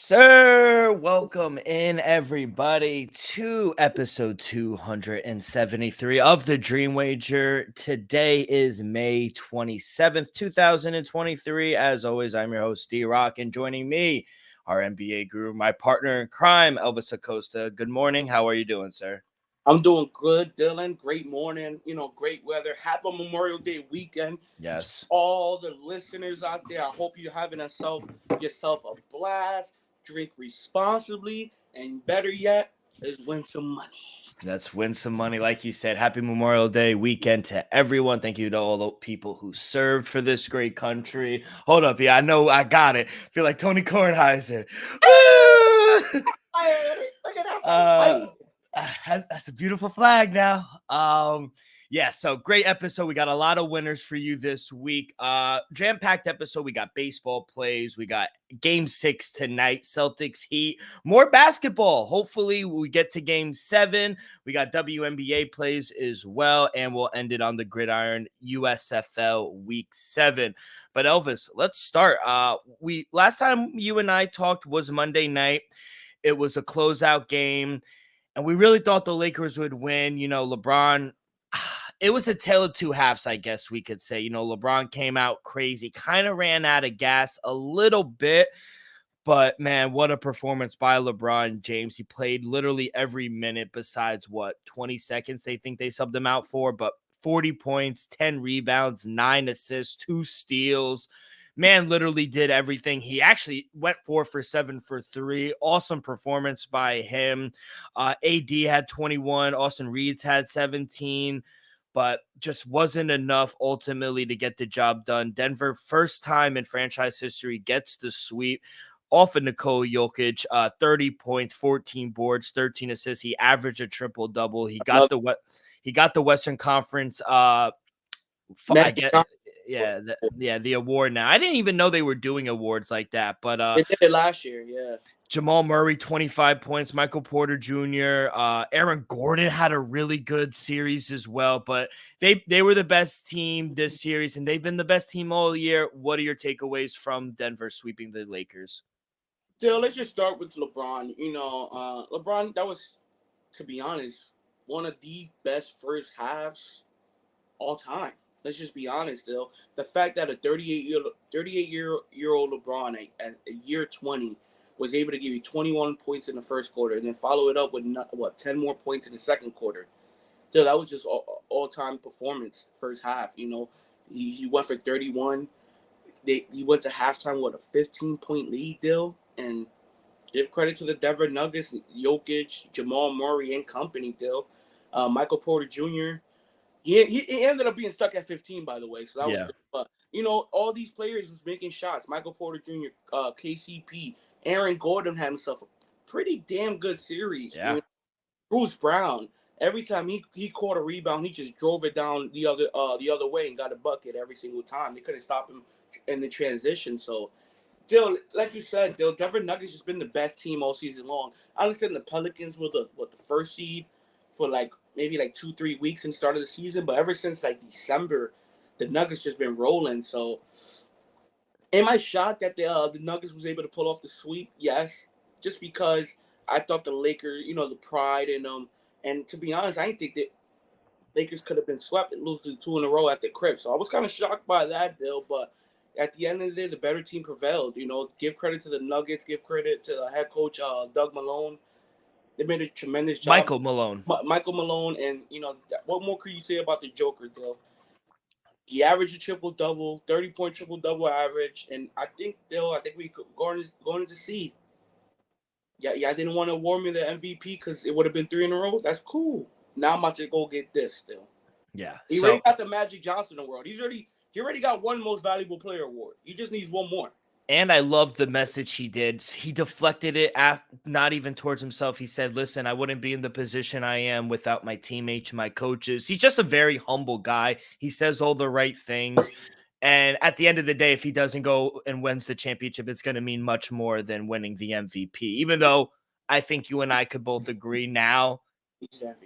sir. Welcome in, everybody, to episode 273 of the Dream Wager. Today is May 27th, 2023. As always, I'm your host, D-Rock, and joining me, our NBA guru, my partner in crime, Elvis Acosta. Good morning. How are you doing, sir? I'm doing good, Dylan. Great morning. Great weather. Happy Memorial Day weekend. Yes. All the listeners out there, I hope you're having yourself a blast. Drink responsibly, and better yet, is win some money. Let's win some money. Like you said, happy Memorial Day weekend to everyone. Thank you to all the people who served for this great country. Hold up. Yeah, I know I got it. Feel like Tony Kornheiser. Woo! Look at that. That's a beautiful flag now. So great episode. We got a lot of winners for you this week. Jam-packed episode. We got baseball plays. We got game 6 tonight, Celtics Heat. More basketball. Hopefully we get to game 7. We got WNBA plays as well, and we'll end it on the gridiron USFL week 7. But Elvis, let's start. Last time you and I talked was Monday night. It was a closeout game. And we really thought the Lakers would win. LeBron, it was a tale of two halves, I guess we could say. LeBron came out crazy, kind of ran out of gas a little bit. But, man, what a performance by LeBron James. He played literally every minute besides, 20 seconds they think they subbed him out for. But 40 points, 10 rebounds, 9 assists, 2 steals. Man literally did everything. He actually went 4 for 7 for 3. Awesome performance by him. AD had 21. Austin Reeves had 17. But just wasn't enough ultimately to get the job done. Denver, first time in franchise history, gets the sweep off of Nikola Jokic. 30 points, 14 boards, 13 assists. He averaged a triple-double. He got the Western Conference the award now. I didn't even know they were doing awards like that, but they did it last year, yeah. Jamal Murray, 25 points, Michael Porter Jr., Aaron Gordon had a really good series as well, but they were the best team this series, and they've been the best team all year. What are your takeaways from Denver sweeping the Lakers? Still, let's just start with LeBron. LeBron, that was, to be honest, one of the best first halves all time. Let's just be honest, still. The fact that a 38-year-old LeBron at year 20 was able to give you 21 points in the first quarter and then follow it up with 10 more points in the second quarter. So that was just all-time performance first half. He went for 31. He went to halftime with a 15-point lead deal, and give credit to the Denver Nuggets, Jokic, Jamal Murray, and company deal. Michael Porter Jr. He ended up being stuck at 15, by the way, so that was good. But, all these players was making shots. Michael Porter Jr., KCP, Aaron Gordon had himself a pretty damn good series. Yeah. Bruce Brown, every time he caught a rebound, he just drove it down the other way and got a bucket every single time. They couldn't stop him in the transition. So, Dill, like you said, Denver Nuggets has been the best team all season long. I understand the Pelicans were the first seed for maybe 2-3 weeks in the start of the season, but ever since December, the Nuggets just been rolling. So, am I shocked that the Nuggets was able to pull off the sweep? Yes, just because I thought the Lakers, the pride in them, and to be honest, I didn't think that Lakers could have been swept and losing 2 in a row at the crib. So I was kind of shocked by that deal, but at the end of the day, the better team prevailed. Give credit to the Nuggets, give credit to the head coach Doug Malone. They made a tremendous job. Michael Malone, and what more could you say about the Joker deal? He averaged a triple-double, 30-point triple-double average, and I think we could going to see. Yeah, I didn't want to award me the MVP because it would have been 3 in a row. That's cool. Now I'm about to go get this still. Yeah. He already got the Magic Johnson award. He already got one most valuable player award. He just needs one more. And I love the message he did. He deflected it not even towards himself. He said, listen, I wouldn't be in the position I am without my teammates, my coaches. He's just a very humble guy. He says all the right things. And at the end of the day, if he doesn't go and wins the championship, it's going to mean much more than winning the MVP. Even though I think you and I could both agree now,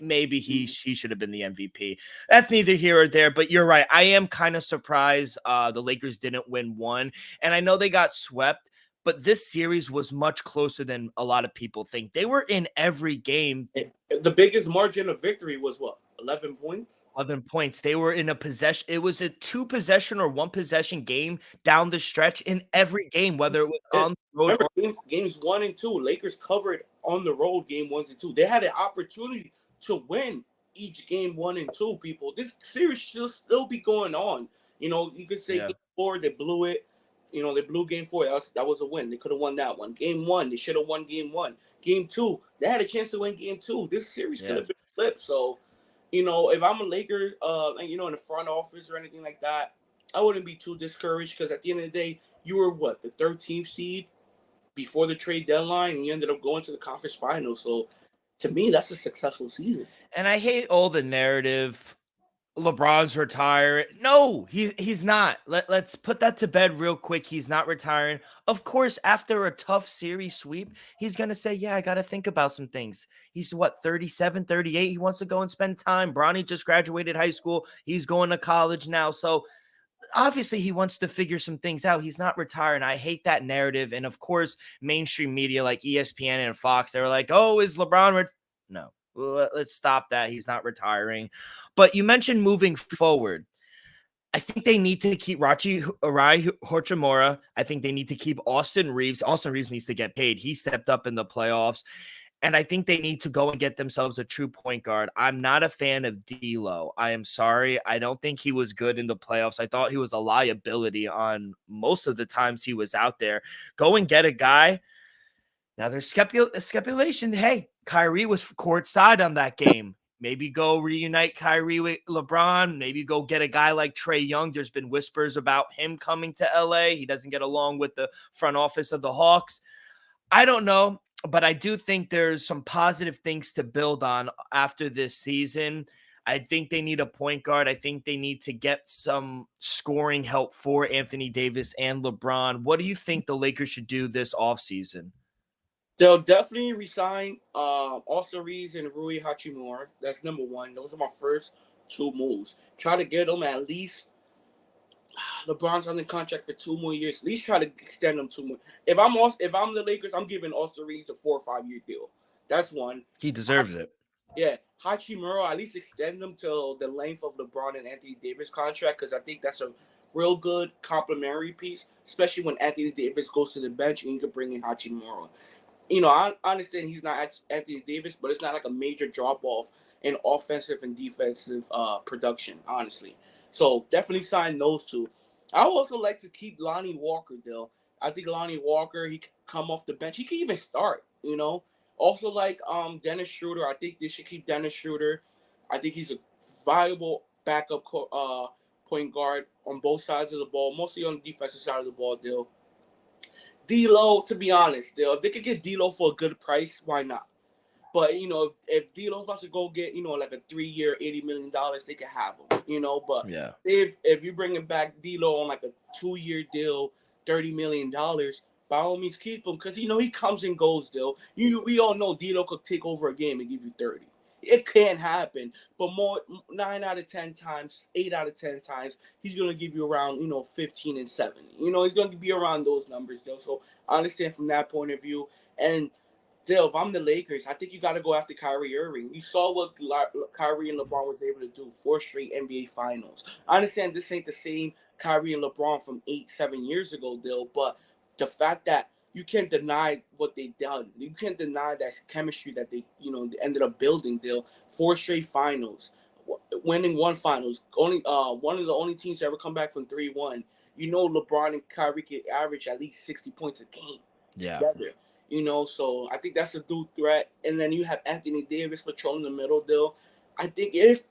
maybe he should have been the MVP. That's neither here or there, but you're right. I am kind of surprised the Lakers didn't win one. And I know they got swept, but this series was much closer than a lot of people think. They were in every game. The biggest margin of victory was what? 11 points? 11 points. They were in a possession. It was a 2 possession or 1 possession game down the stretch in every game, whether it was on the road Remember, or games 1 and 2, Lakers covered on the road game 1 and 2. They had an opportunity to win each game 1 and 2, people. This series should still be going on. You could say game 4, they blew it. They blew game 4. That was a win. They could have won that one. Game 1, they should have won game 1. Game 2, they had a chance to win game 2. This series could have been flipped. So, if I'm a Laker, in the front office or anything like that, I wouldn't be too discouraged because at the end of the day, you were the 13th seed before the trade deadline, and you ended up going to the conference finals. So, to me, that's a successful season. And I hate all the narrative. LeBron's retiring. No, he's not. Let's put that to bed real quick. He's not retiring. Of course, after a tough series sweep, he's going to say, yeah, I got to think about some things. He's 37, 38. He wants to go and spend time. Bronny just graduated high school. He's going to college now. So obviously he wants to figure some things out. He's not retiring. I hate that narrative. And of course, mainstream media like ESPN and Fox, they were like, oh, is LeBron no. Let's stop that. He's not retiring. But you mentioned moving forward. I think they need to keep Rui Hachimura. I think they need to keep Austin Reeves. Austin Reeves needs to get paid. He stepped up in the playoffs. And I think they need to go and get themselves a true point guard. I'm not a fan of D'Lo. I am sorry. I don't think he was good in the playoffs. I thought he was a liability on most of the times he was out there. Go and get a guy. Now there's speculation. Hey, Kyrie was courtside on that game. Maybe go reunite Kyrie with LeBron. Maybe go get a guy like Trae Young. There's been whispers about him coming to LA. He doesn't get along with the front office of the Hawks. I don't know, but I do think there's some positive things to build on after this season. I think they need a point guard. I think they need to get some scoring help for Anthony Davis and LeBron. What do you think the Lakers should do this offseason? They'll definitely resign Austin Reeves and Rui Hachimura. That's number one. Those are my first two moves. Try to get them at least. LeBron's on the contract for 2 more years. At least try to extend them 2 more. If I'm the Lakers, I'm giving Austin Reeves a 4 or 5 year deal. That's one. He deserves it. Yeah, Hachimura, at least extend them till the length of LeBron and Anthony Davis contract because I think that's a real good complementary piece, especially when Anthony Davis goes to the bench and you can bring in Hachimura. I understand he's not Anthony Davis, but it's not like a major drop-off in offensive and defensive production, honestly. So definitely sign those two. I would also like to keep Lonnie Walker, though. I think Lonnie Walker, he can come off the bench. He can even start, Also like Dennis Schroeder. I think they should keep Dennis Schroeder. I think he's a viable backup point guard on both sides of the ball, mostly on the defensive side of the ball, though. D'Lo, to be honest, if they could get D'Lo for a good price, why not? But if D'Lo's about to go get like a 3-year, $80 million, they can have him. But yeah, if you bring him back D'Lo on like a 2-year deal, $30 million, by all means keep him because he comes and goes. We all know D'Lo could take over a game and give you 30. It can happen, but 9 out of 10 times, 8 out of 10 times, he's gonna give you around 15 and 7. He's gonna be around those numbers, though. So I understand from that point of view. And Dale, if I'm the Lakers, I think you got to go after Kyrie Irving. We saw what Kyrie and LeBron was able to do, 4 straight NBA Finals. I understand this ain't the same Kyrie and LeBron from 8-7 years ago, Dale, but the fact that you can't deny what they done. You can't deny that chemistry that they ended up building, Dale. 4 straight finals, winning 1 finals. Only one of the only teams to ever come back from 3-1. LeBron and Kyrie can average at least 60 points a game together. So I think that's a dual threat. And then you have Anthony Davis patrolling the middle, Dale. I think if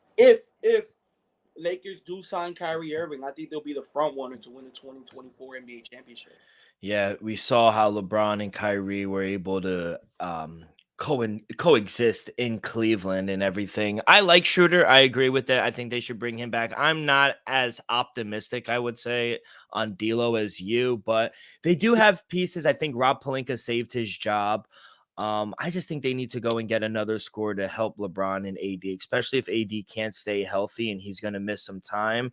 Lakers do sign Kyrie Irving, I think they'll be the front runner to win the 2024 NBA championship. Yeah, we saw how LeBron and Kyrie were able to coexist in Cleveland and everything. I like Schroeder. I agree with that. I think they should bring him back. I'm not as optimistic, I would say, on D'Lo as you, but they do have pieces. I think Rob Pelinka saved his job. I just think they need to go and get another scorer to help LeBron and AD, especially if AD can't stay healthy and he's going to miss some time.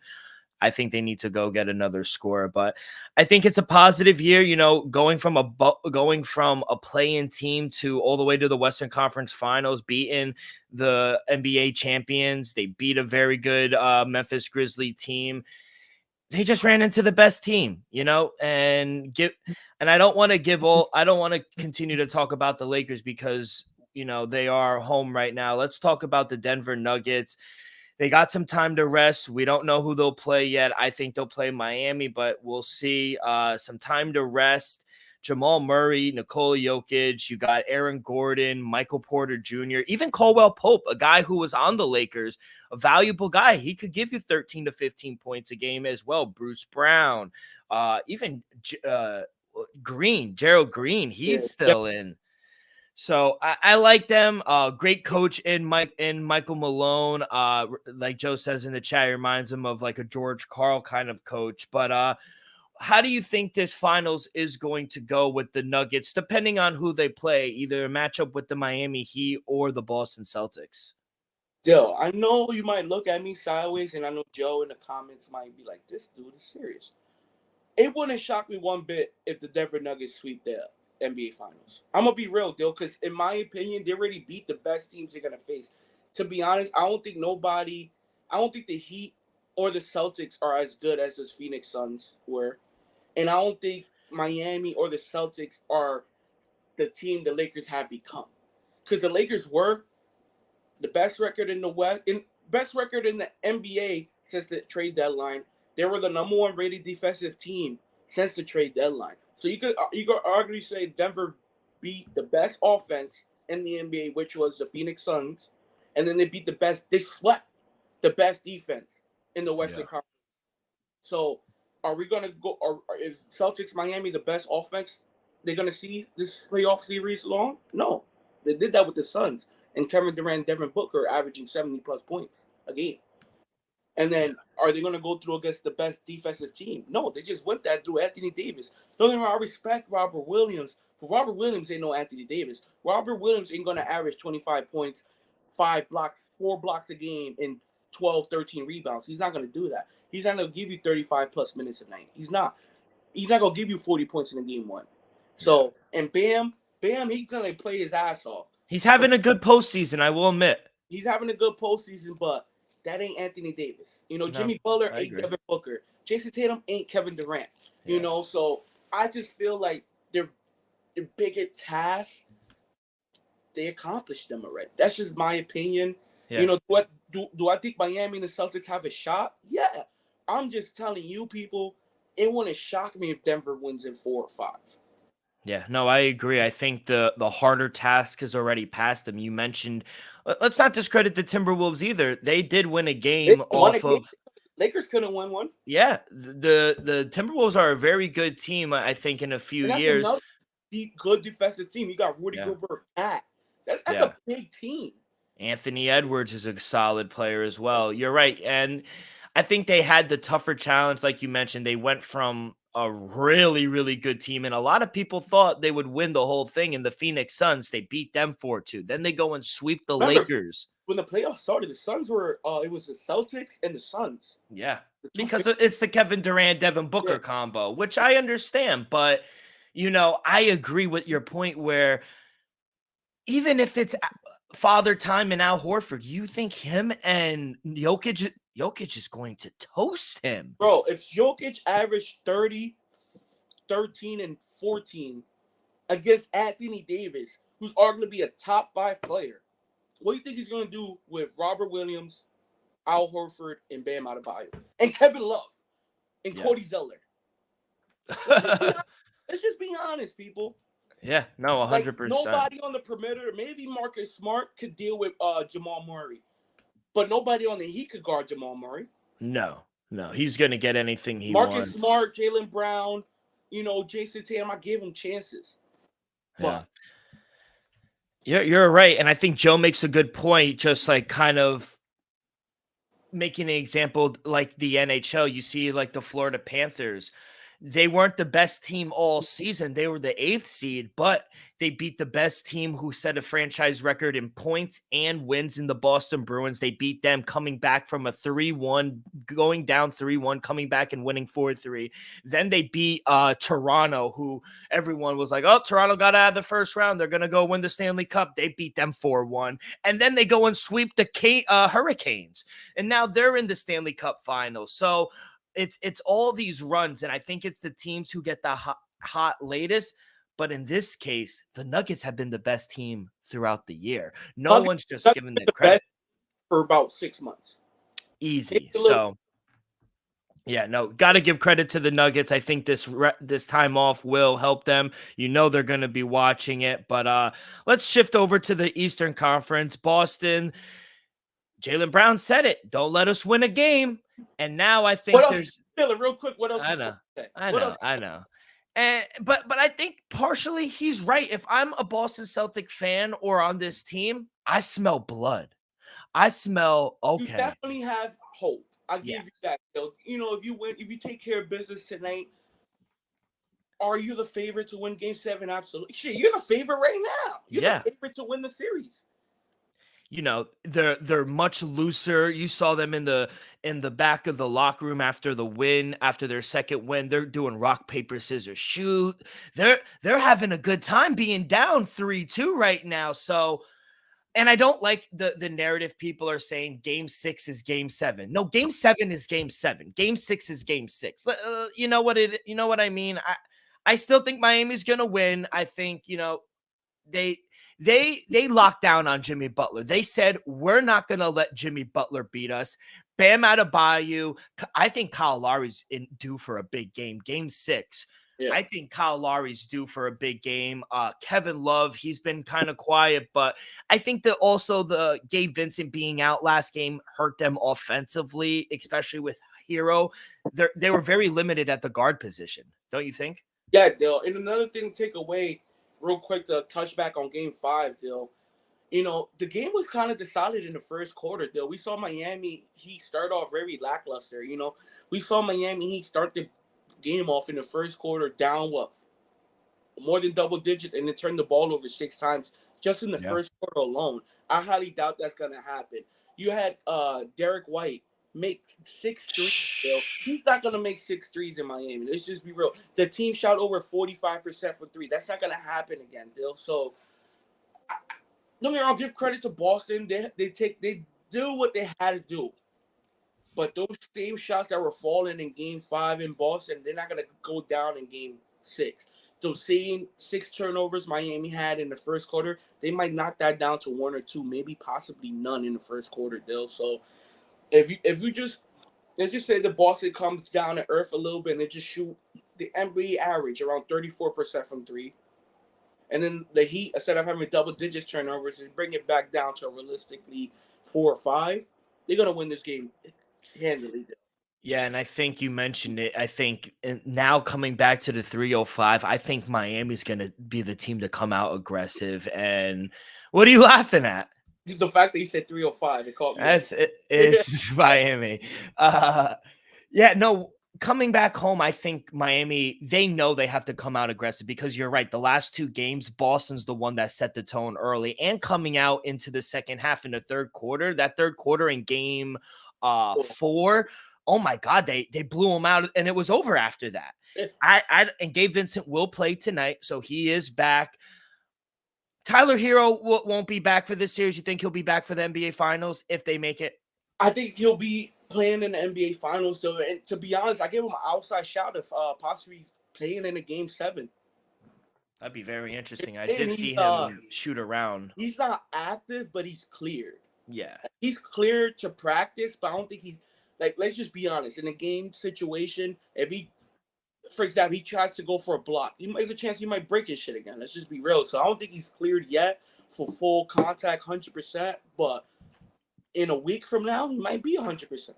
I think they need to go get another scorer. But I think it's a positive year, going from a play-in team to all the way to the Western Conference Finals, beating the NBA champions. They beat a very good Memphis Grizzlies team. They just ran into the best team, and I don't want to continue to talk about the Lakers because, they are home right now. Let's talk about the Denver Nuggets. They got some time to rest. We don't know who they'll play yet. I think they'll play Miami, but we'll see. Some time to rest. Jamal Murray, Nikola Jokic, you got Aaron Gordon, Michael Porter Jr., even Caldwell Pope, a guy who was on the Lakers, a valuable guy. He could give you 13 to 15 points a game as well. Bruce Brown, even Gerald Green, he's still in. So I like them. Great coach in Michael Malone. Like Joe says in the chat, he reminds him of like a George Karl kind of coach. But how do you think this finals is going to go with the Nuggets, depending on who they play, either a matchup with the Miami Heat or the Boston Celtics? Dill, I know you might look at me sideways, and I know Joe in the comments might be like, this dude is serious. It wouldn't shock me one bit if the Denver Nuggets sweep the NBA Finals. I'm going to be real, Dill, because in my opinion, they already beat the best teams they're going to face. To be honest, I don't think the Heat or the Celtics are as good as the Phoenix Suns were. And I don't think Miami or the Celtics are the team the Lakers have become. Because the Lakers were the best record in the West, best record in the NBA since the trade deadline. They were the number one rated defensive team since the trade deadline. So you could arguably say Denver beat the best offense in the NBA, which was the Phoenix Suns. And then they swept the best defense in the Western Conference. So are we going to go, or is Celtics Miami the best offense they're going to see this playoff series long? No. They did that with the Suns and Kevin Durant and Devin Booker averaging 70-plus points a game. And then are they going to go through against the best defensive team? No, they just went that through Anthony Davis. Don't get me wrong, I respect Robert Williams, but Robert Williams ain't no Anthony Davis. Robert Williams ain't going to average 25 points, 4 blocks a game, and 12, 13 rebounds. He's not going to do that. He's not going to give you 35-plus minutes a night. He's not going to give you 40 points in a game one. So, and Bam, he's going to play his ass off. He's having a good postseason, I will admit. He's having a good postseason, but that ain't Anthony Davis. Jimmy Butler ain't Devin Booker. Jason Tatum ain't Kevin Durant. So I just feel like their bigger tasks, they accomplished them already. That's just my opinion. Yeah. Do I think Miami and the Celtics have a shot? Yeah. I'm just telling you people, it wouldn't shock me if Denver wins in 4 or 5. Yeah, no, I agree. I think the harder task has already passed them. You mentioned, let's not discredit the Timberwolves either. They did win a game Lakers couldn't win one. Yeah, the Timberwolves are a very good team, I think, in a few years. Good defensive team. You got Rudy Gobert, Pat. That's a big team. Anthony Edwards is a solid player as well. You're right. And I think they had the tougher challenge, like you mentioned. They went from a really, really good team, and a lot of people thought they would win the whole thing. In the Phoenix Suns, they beat them 4-2. Then they go and sweep the Lakers. When the playoffs started, the Suns were it was the Celtics and the Suns. Yeah, because it's the Kevin Durant, Devin Booker combo, which I understand. But, I agree with your point where even if it's Father Time and Al Horford, you think him and Jokic is going to toast him. Bro, if Jokic averaged 30, 13, and 14 against Anthony Davis, who's arguably a top 5 player, what do you think he's going to do with Robert Williams, Al Horford, and Bam Adebayo? And Kevin Love and Cody Zeller. Let's just be honest, people. Yeah, no, 100%. Nobody on the perimeter, maybe Marcus Smart could deal with Jamal Murray. But nobody on the Heat could guard Jamal Murray. No. He's going to get anything he wants. Marcus Smart, Jaylen Brown, Jason Tatum, I gave him chances. But You're right. And I think Joe makes a good point, just like kind of making an example like the NHL. You see like the Florida Panthers. they weren't the best team all season. They were the 8th seed, but they beat the best team who set a franchise record in points and wins in the Boston Bruins. They beat them coming back from a 3-1, going down 3-1, coming back and winning 4-3. Then they beat Toronto, who everyone was like, oh, Toronto got out of the first round. They're going to go win the Stanley Cup. They beat them 4-1. And then they go and sweep the Hurricanes. And now they're in the Stanley Cup Finals. So it's all these runs, and I think it's the teams who get the hot latest. But in this case, the Nuggets have been the best team throughout the year. No one's just given the credit for about 6 months. Easy. So, yeah, no, got to give credit to the Nuggets. I think this time off will help them. You know they're going to be watching it. But let's shift over to the Eastern Conference. Boston, Jaylen Brown said it. Don't let us win a game. And now I think there's real quick. What else? I know. And but I think partially he's right. If I'm a Boston Celtic fan or on this team, I smell blood. I smell okay. You definitely have hope. I'll give you that. You know, if you take care of business tonight, are you the favorite to win Game 7? Absolutely. Shit, you're the favorite right now. You're the favorite to win the series. You know, they're much looser. You saw them in the back of the locker room after the win, after their second win. They're doing rock, paper, scissors, shoot. They're having a good time being down 3-2 right now. So, and I don't like the narrative people are saying Game 6 is Game 7. No, Game 7 is Game 7. Game 6 is Game 6. You know what I mean? I still think Miami's gonna win. I think, you know, they locked down on Jimmy Butler. They said, we're not going to let Jimmy Butler beat us. Bam Adebayo. I think Kyle Lowry's due for a big game. Game 6. Yeah. I think Kyle Lowry's due for a big game. Kevin Love, he's been kind of quiet, but I think that also the Gabe Vincent being out last game hurt them offensively, especially with Hero. They were very limited at the guard position. Don't you think? Yeah, Dale. And another thing to take away, real quick, to touch back on Game 5, Dill. You know, the game was kind of decided in the first quarter, Dill. We saw Miami Heat start off very lackluster. You know, we saw Miami Heat start the game off in the first quarter down more than double digits, and then turn the ball over 6 times just in the first quarter alone. I highly doubt that's going to happen. You had Derek White make 6 threes, Bill. He's not going to make 6 threes in Miami. Let's just be real. The team shot over 45% for 3. That's not going to happen again, Bill. So, don't get me wrong, give credit to Boston. They do what they had to do. But those same shots that were falling in Game 5 in Boston, they're not going to go down in Game 6. Those same 6 turnovers Miami had in the first quarter, they might knock that down to 1 or 2, maybe possibly none in the first quarter, Bill. So, if you just let's just say the Boston comes down to earth a little bit and they just shoot the NBA average around 34% from 3, and then the Heat, instead of having double digits turnovers, just bring it back down to realistically 4 or 5, they're gonna win this game handily. Yeah, and I think you mentioned it. I think now coming back to the 305, I think Miami's gonna be the team to come out aggressive. And what are you laughing at? The fact that you said 305, it caught me. It's Miami. Yeah, no, coming back home, I think Miami, they know they have to come out aggressive because you're right. The last 2 games, Boston's the one that set the tone early, and coming out into the second half in the third quarter, that third quarter in Game 4, oh my God, they blew them out, and it was over after that. And Gabe Vincent will play tonight, so he is back. Tyler Hero won't be back for this series. You think he'll be back for the NBA Finals if they make it? I think he'll be playing in the NBA Finals, though. And to be honest, I give him an outside shot of possibly playing in a Game 7. That'd be very interesting. I did see him shoot around. He's not active, but he's cleared. Yeah. He's cleared to practice, but I don't think he's – like, let's just be honest. In a game situation, if he – for example, he tries to go for a block, there's a chance he might break his shit again. Let's just be real. So I don't think he's cleared yet for full contact 100%, but in a week from now, he might be 100%.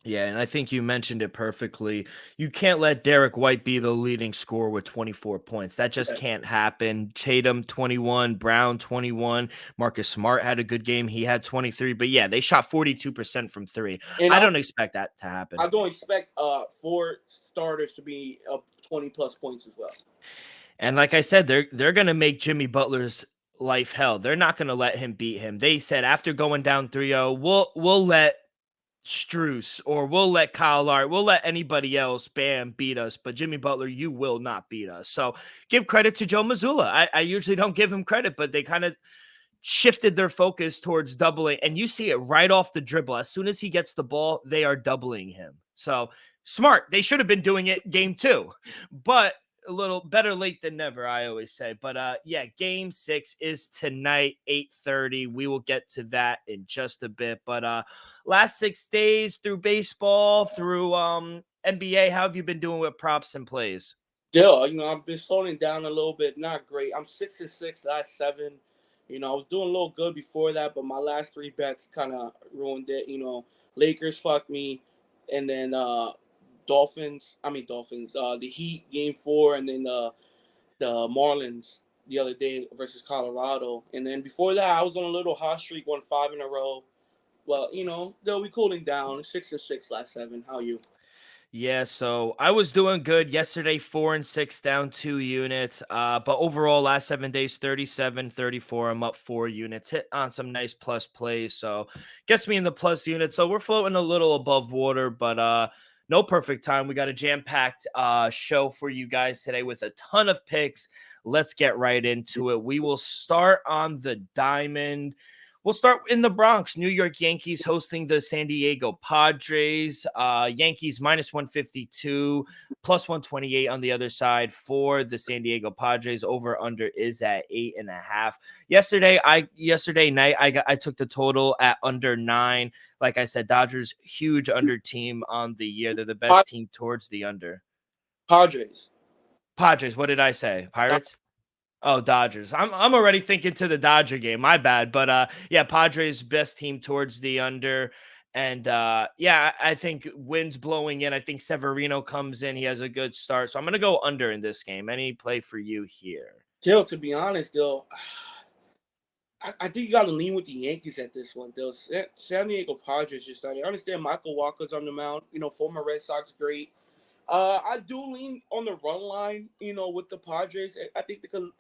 Yeah, and I think you mentioned it perfectly. You can't let Derek White be the leading scorer with 24 points. That just Yeah. can't happen. Tatum 21, Brown 21, Marcus Smart had a good game. He had 23. But yeah, they shot 42% from three. And I don't expect that to I happen. don't expect four starters to be up 20 plus points as well. And like I said, they're gonna make Jimmy Butler's life hell. They're not gonna let him beat him. They said after going down 3-0, we'll let Struess or we'll let Kyle Lowry, we'll let anybody else, Bam, beat us. But Jimmy Butler, you will not beat us. So give credit to Joe Mazzulla. I usually don't give him credit, but they kind of shifted their focus towards doubling. And you see it right off the dribble. As soon as he gets the ball, they are doubling him. So smart. They should have been doing it game two, but a little better late than never, I always say. But yeah, game 6 is tonight, 8:30. We will get to that in just a bit. But last 6 days through baseball, through NBA, how have you been doing with props and plays? Still, I've been slowing down a little bit. Not great. I'm 6-6 last 7. I was doing a little good before that, but my last 3 bets kind of ruined it. Lakers fucked me, and then Dolphins. The Heat game 4, and then the Marlins the other day versus Colorado, and then before that I was on a little hot streak, won 5 in a row. Well, they'll be cooling down. 6-6 last 7. How you? Yeah, so I was doing good yesterday, 4-6 down 2 units. But overall, last 7 days, 37, 34. I'm up 4 units, hit on some nice plus plays. So gets me in the plus unit. So we're floating a little above water, but no perfect time. We got a jam-packed show for you guys today with a ton of picks. Let's get right into it. We will start on the diamond. We'll start in the Bronx. New York Yankees hosting the San Diego Padres. Yankees minus 152, plus 128 on the other side for the San Diego Padres. Over under is at 8.5. Yesterday night, I took the total at under 9. Like I said, Dodgers huge under team on the year. They're the best team towards the under. Padres. Padres. What did I say? Pirates. Oh, Dodgers. I'm already thinking to the Dodger game. My bad. But yeah, Padres best team towards the under. And yeah, I think wind's blowing in. I think Severino comes in. He has a good start. So I'm gonna go under in this game. Any play for you here? Still, to be honest, though, I think you got to lean with the Yankees at this one. Though San Diego Padres just started. I understand Michael Walker's on the mound. Former Red Sox great. I do lean on the run line, with the Padres. I think they could,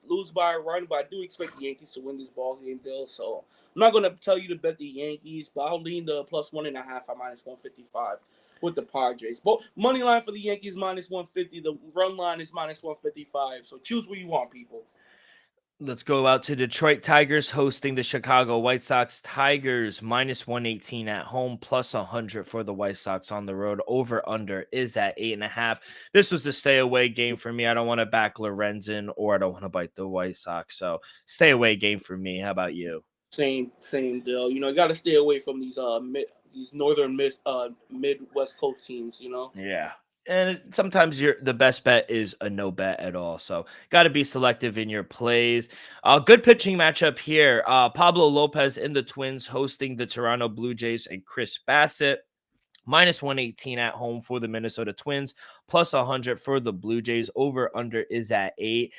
lose by a run, but I do expect the Yankees to win this ball game, Bill. So I'm not going to tell you to bet the Yankees, but I'll lean the plus 1.5 at minus 155 with the Padres. But money line for the Yankees minus 150. The run line is minus 155. So choose what you want, people. Let's go out to Detroit Tigers hosting the Chicago White Sox. Tigers minus 118 at home, plus 100 for the White Sox on the road. Over under is at 8.5. This was the stay away game for me. I don't want to back Lorenzen or I don't want to bite the White Sox. So stay away game for me. How about you? Same deal. You got to stay away from these northern Midwest Coast teams. Yeah. And sometimes the best bet is a no bet at all. So got to be selective in your plays. Good pitching matchup here. Pablo Lopez and the Twins hosting the Toronto Blue Jays and Chris Bassett. Minus 118 at home for the Minnesota Twins, plus 100 for the Blue Jays. Over under is at 8.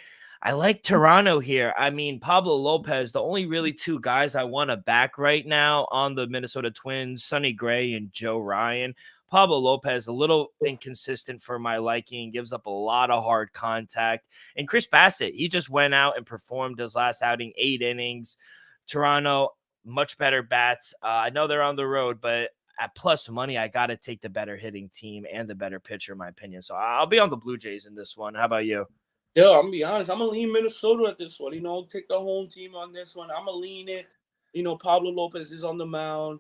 I like Toronto here. I mean, Pablo Lopez, the only really 2 guys I want to back right now on the Minnesota Twins, Sonny Gray and Joe Ryan. Pablo Lopez, a little inconsistent for my liking, gives up a lot of hard contact. And Chris Bassett, he just went out and performed his last outing, 8 innings. Toronto, much better bats. I know they're on the road, but at plus money, I got to take the better hitting team and the better pitcher, in my opinion. So I'll be on the Blue Jays in this one. How about you? Yeah, I'm gonna be honest. I'm gonna lean Minnesota at this one. Take the home team on this one. I'm gonna lean it. Pablo Lopez is on the mound.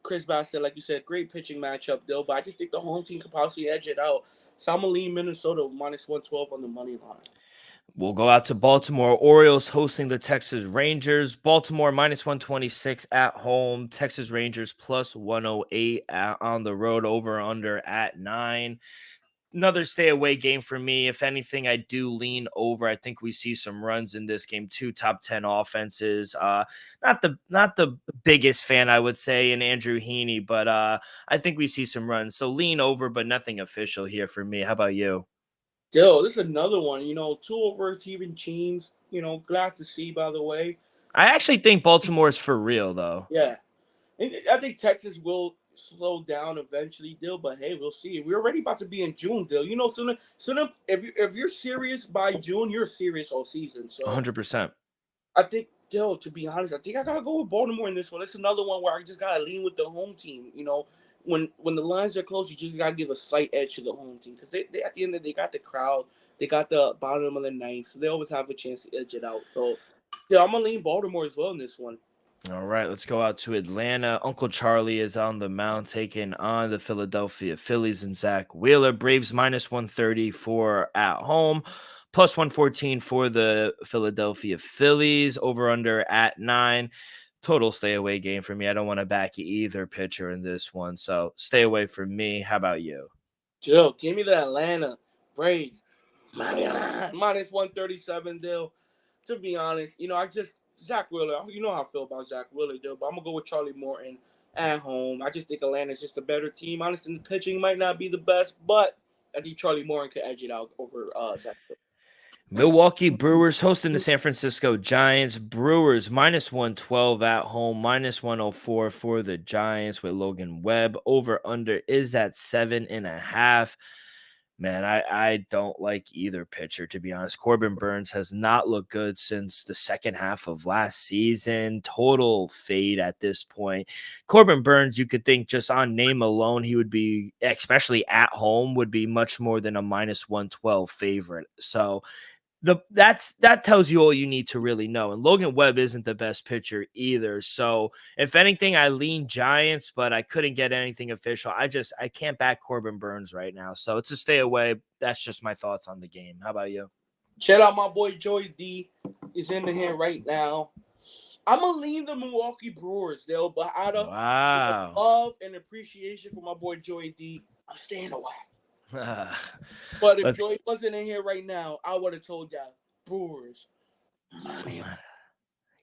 Chris Bassett, like you said, great pitching matchup, though. But I just think the home team could possibly edge it out. So I'm gonna lean Minnesota minus 112 on the money line. We'll go out to Baltimore. Orioles hosting the Texas Rangers. Baltimore minus 126 at home. Texas Rangers plus 108 on the road. Over under at 9. another stay away game for me. If anything, I do lean over. I think we see some runs in this game. Two top 10 offenses. Not the biggest fan, I would say, in Andrew Heaney, but I think we see some runs. So lean over, but nothing official here for me. How about you? Still, this is another one. Two overachieving teams. Glad to see. By the way, I actually think Baltimore's for real, though. yeah, and I think Texas will slow down eventually, Dill. But hey, we'll see. We're already about to be in June, Dill. Sooner if you're serious by June, you're serious all season. So 100%. I think, Dill, to be honest, I think I gotta go with Baltimore in this one. It's another one where I just gotta lean with the home team. When the lines are close, you just gotta give a slight edge to the home team because they at the end of the day, they got the crowd, they got the bottom of the ninth, so they always have a chance to edge it out. So, yeah, I'm gonna lean Baltimore as well in this one. All right, let's go out to Atlanta. Uncle Charlie is on the mound taking on the Philadelphia Phillies and Zach Wheeler. Braves minus 130 for at home, plus 114 for the Philadelphia Phillies. Over under at 9. Total stay away game for me. I don't want to back either pitcher in this one, so stay away from me. How about you? Jill, give me the Atlanta Braves minus 137, Dill. To be honest, Zach Wheeler. You know how I feel about Zach Wheeler, Dill. But I'm gonna go with Charlie Morton at home. I just think Atlanta's just a better team. Honestly, the pitching might not be the best, but I think Charlie Morton could edge it out over Zach Wheeler. Milwaukee Brewers hosting the San Francisco Giants. Brewers minus 112 at home, minus 104 for the Giants with Logan Webb. Over under is at 7.5. Man, I don't like either pitcher, to be honest. Corbin Burns has not looked good since the second half of last season. Total fade at this point. Corbin Burns, you could think just on name alone, he would be, especially at home, would be much more than a minus 112 favorite. So that tells you all you need to really know. And Logan Webb isn't the best pitcher either. So if anything, I lean Giants, but I couldn't get anything official. I can't back Corbin Burns right now. So it's a stay away. That's just my thoughts on the game. How about you? Shout out my boy Joey D is in the hand right now. I'm gonna lean the Milwaukee Brewers, though, but out of love and appreciation for my boy Joey D, I'm staying away. But if Joey wasn't in here right now, I would have told y'all Brewers. Money.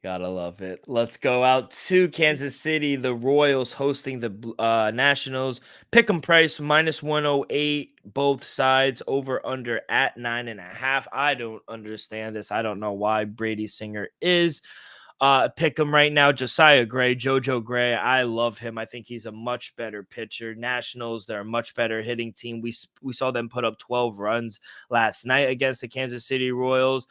Gotta love it. Let's go out to Kansas City. The Royals hosting the Nationals. Pick'em price minus 108. Both sides over under at 9.5. I don't understand this. I don't know why Brady Singer is pick him right now. Josiah Gray, JoJo Gray. I love him. I think he's a much better pitcher. Nationals, they're a much better hitting team. We saw them put up 12 runs last night against the Kansas City Royals.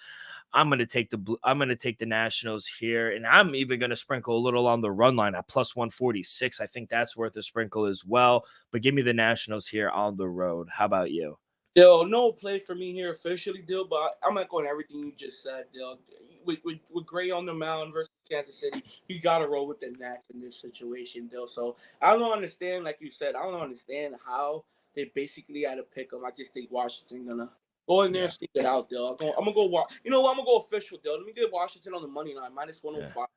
I'm gonna take the Nationals here, and I'm even gonna sprinkle a little on the run line at plus 146. I think that's worth a sprinkle as well. But give me the Nationals here on the road. How about you? Dill, no play for me here officially, Dill, but I'm not going everything you just said, Dill. With Gray on the mound versus Kansas City, you got to roll with the Nats in this situation, Dill. So I don't understand, like you said, I don't understand how they basically had to pick them. I just think Washington going to go in there and stick it out, Dill. I'm going to go, you know what, I'm going to go official, Dill. Let me get Washington on the money line, minus 105.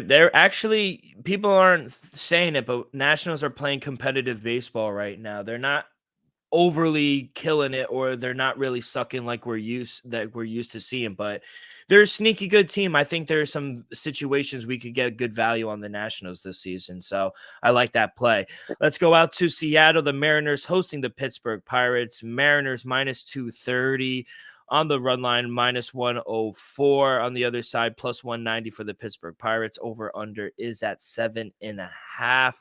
They're actually, people aren't saying it, but Nationals are playing competitive baseball right now. They're not overly killing it, or they're not really sucking like we're used to seeing, but they're a sneaky good team. I think there are some situations we could get good value on the Nationals this season. So I like that play. Let's go out to Seattle. The Mariners hosting the Pittsburgh Pirates. Mariners minus 230 on the run line, minus 104 on the other side, plus 190 for the Pittsburgh Pirates. Over under is at 7.5.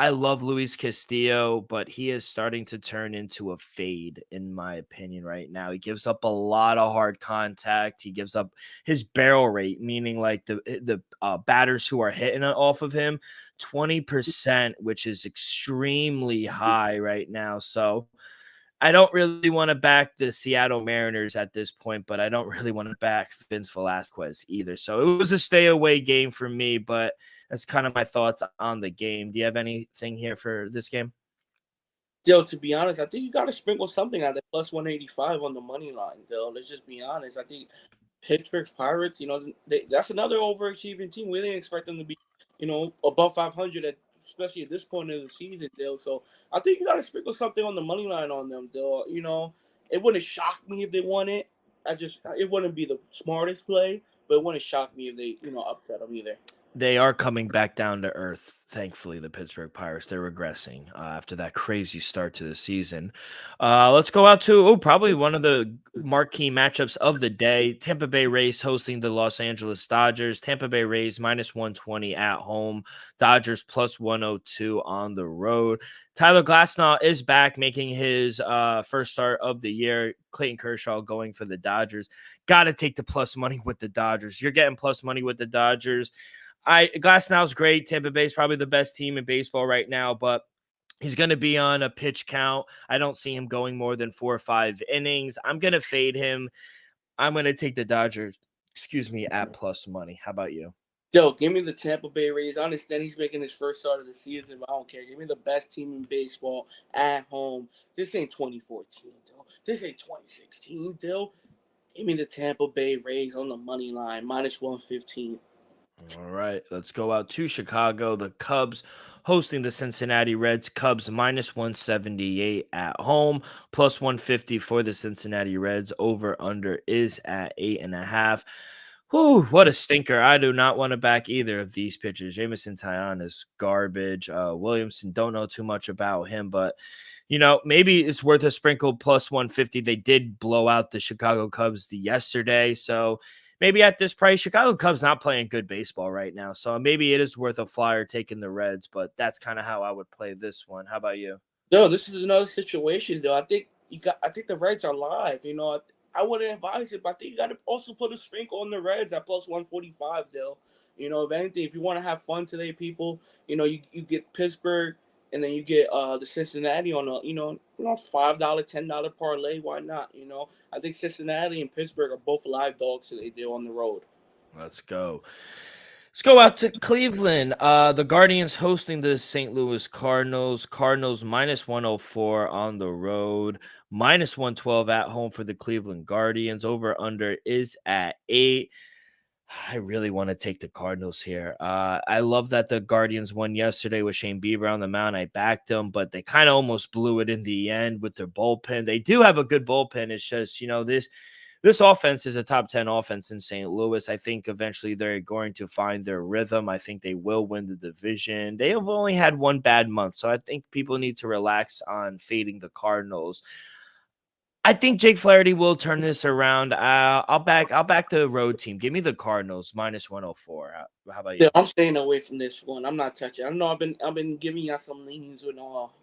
I love Luis Castillo, but he is starting to turn into a fade, in my opinion, right now. He gives up a lot of hard contact. He gives up his barrel rate, meaning like the batters who are hitting it off of him, 20%, which is extremely high right now. So I don't really want to back the Seattle Mariners at this point, but I don't really want to back Vince Velasquez either. So it was a stay away game for me, but that's kind of my thoughts on the game. Do you have anything here for this game? Dill, to be honest, I think you got to sprinkle something at the plus 185 on the money line, Dill. Let's just be honest. I think Pittsburgh Pirates, that's another overachieving team. We didn't expect them to be, above 500 at especially at this point of the season, Dill. So I think you got to sprinkle something on the money line on them, Dill. You know, it wouldn't shock me if they won it. It wouldn't be the smartest play, but it wouldn't shock me if they, upset them either. They are coming back down to earth. Thankfully, the Pittsburgh Pirates, they're regressing after that crazy start to the season. Let's go out to probably one of the marquee matchups of the day. Tampa Bay Rays hosting the Los Angeles Dodgers. Tampa Bay Rays minus 120 at home. Dodgers plus 102 on the road. Tyler Glasnow is back, making his first start of the year. Clayton Kershaw going for the Dodgers. Got to take the plus money with the Dodgers. You're getting plus money with the Dodgers. Glasnow's great. Tampa Bay's probably the best team in baseball right now, but he's going to be on a pitch count. I don't see him going more than 4 or 5 innings. I'm going to fade him. I'm going to take the Dodgers, at plus money. How about you? Joe, give me the Tampa Bay Rays. I understand he's making his first start of the season, but I don't care. Give me the best team in baseball at home. This ain't 2014, Joe. This ain't 2016, Joe. Give me the Tampa Bay Rays on the money line, minus 115. All right, let's go out to Chicago. The Cubs hosting the Cincinnati Reds. Cubs minus 178 at home, plus 150 for the Cincinnati Reds. Over under is at 8.5. Whew, what a stinker. I do not want to back either of these pitchers. Jameson Taillon is garbage. Williamson, don't know too much about him, but maybe it's worth a sprinkle plus 150. They did blow out the Chicago Cubs yesterday, so maybe at this price, Chicago Cubs not playing good baseball right now. So maybe it is worth a flyer taking the Reds, but that's kind of how I would play this one. How about you? Though this is another situation, though. I think the Reds are live. I wouldn't advise it, but I think you got to also put a sprinkle on the Reds at plus 145, though. If anything, if you want to have fun today, people, you get Pittsburgh and then you get the Cincinnati on a $5, $10 parlay. Why not? I think Cincinnati and Pittsburgh are both live dogs today. They're on the road. Let's go. Let's go out to Cleveland. The Guardians hosting the St. Louis Cardinals. Cardinals minus 104 on the road, minus 112 at home for the Cleveland Guardians. Over under is at 8. I really want to take the Cardinals here. I love that the Guardians won yesterday with Shane Bieber on the mound. I backed them, but they kind of almost blew it in the end with their bullpen. They do have a good bullpen. It's just, this offense is a top 10 offense in St. Louis. I think eventually they're going to find their rhythm. I think they will win the division. They have only had one bad month, so I think people need to relax on fading the Cardinals. I think Jake Flaherty will turn this around. I'll back the road team. Give me the Cardinals minus 104. How about you? Yeah, I'm staying away from this one. I'm not touching. I know I've been giving y'all some leanings with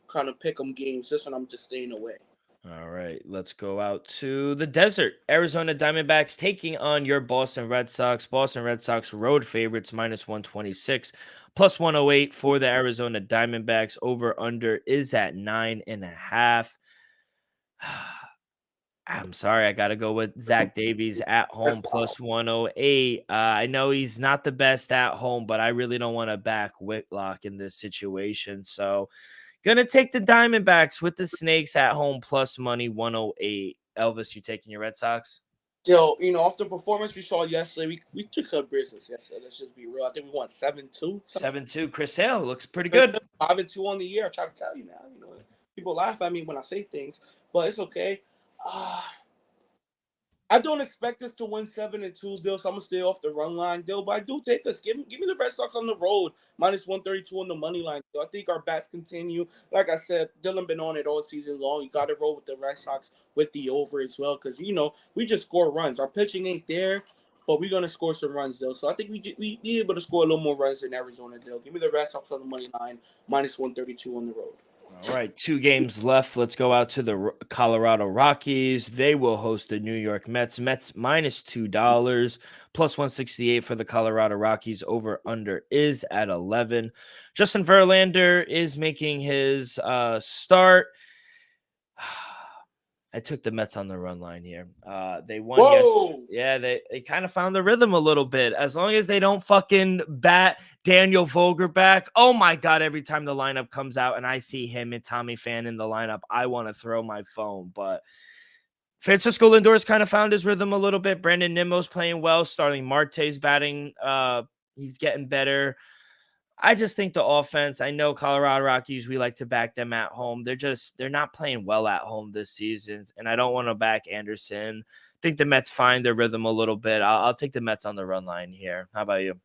kind of pick 'em games. This one I'm just staying away. All right, let's go out to the desert. Arizona Diamondbacks taking on your Boston Red Sox. Boston Red Sox road favorites minus 126, plus 108 for the Arizona Diamondbacks. Over under is at 9.5. I'm sorry, I got to go with Zach Davies at home plus 108. I know he's not the best at home, but I really don't want to back Whitlock in this situation. So, going to take the Diamondbacks with the Snakes at home plus money 108. Elvis, you taking your Red Sox? Still, after the performance we saw yesterday, we took care of business yesterday. Let's just be real. I think we won 7-2. 7-2. Chris Sale looks pretty good. 5-2 on the year. I try to tell you now. People laugh at me when I say things, but it's okay. I don't expect us to win 7-2, Dill, so I'm gonna stay off the run line, Dill. But I do take us. Give me the Red Sox on the road, minus 132 on the money line. So I think our bats continue. Like I said, Dylan been on it all season long. You got to roll with the Red Sox with the over as well, because we just score runs. Our pitching ain't there, but we're gonna score some runs, Dill. So I think we be able to score a little more runs in Arizona, Dill. Give me the Red Sox on the money line, minus 132 on the road. All right, 2 games left. Let's go out to the Colorado Rockies. They will host the New York Mets. Mets minus $2, plus 168 for the Colorado Rockies. Over under is at 11. Justin Verlander is making his start. I took the Mets on the run line here. They won yesterday. Yeah, they kind of found the rhythm a little bit. As long as they don't fucking bat Daniel Vogelbach. Oh my God, every time the lineup comes out and I see him and Tommy Pham in the lineup, I want to throw my phone. But Francisco Lindor's kind of found his rhythm a little bit. Brandon Nimmo's playing well. Starling Marte's batting. He's getting better. I just think the offense, I know Colorado Rockies, we like to back them at home. They're not playing well at home this season, and I don't want to back Anderson. I think the Mets find their rhythm a little bit. I'll take the Mets on the run line here. How about you?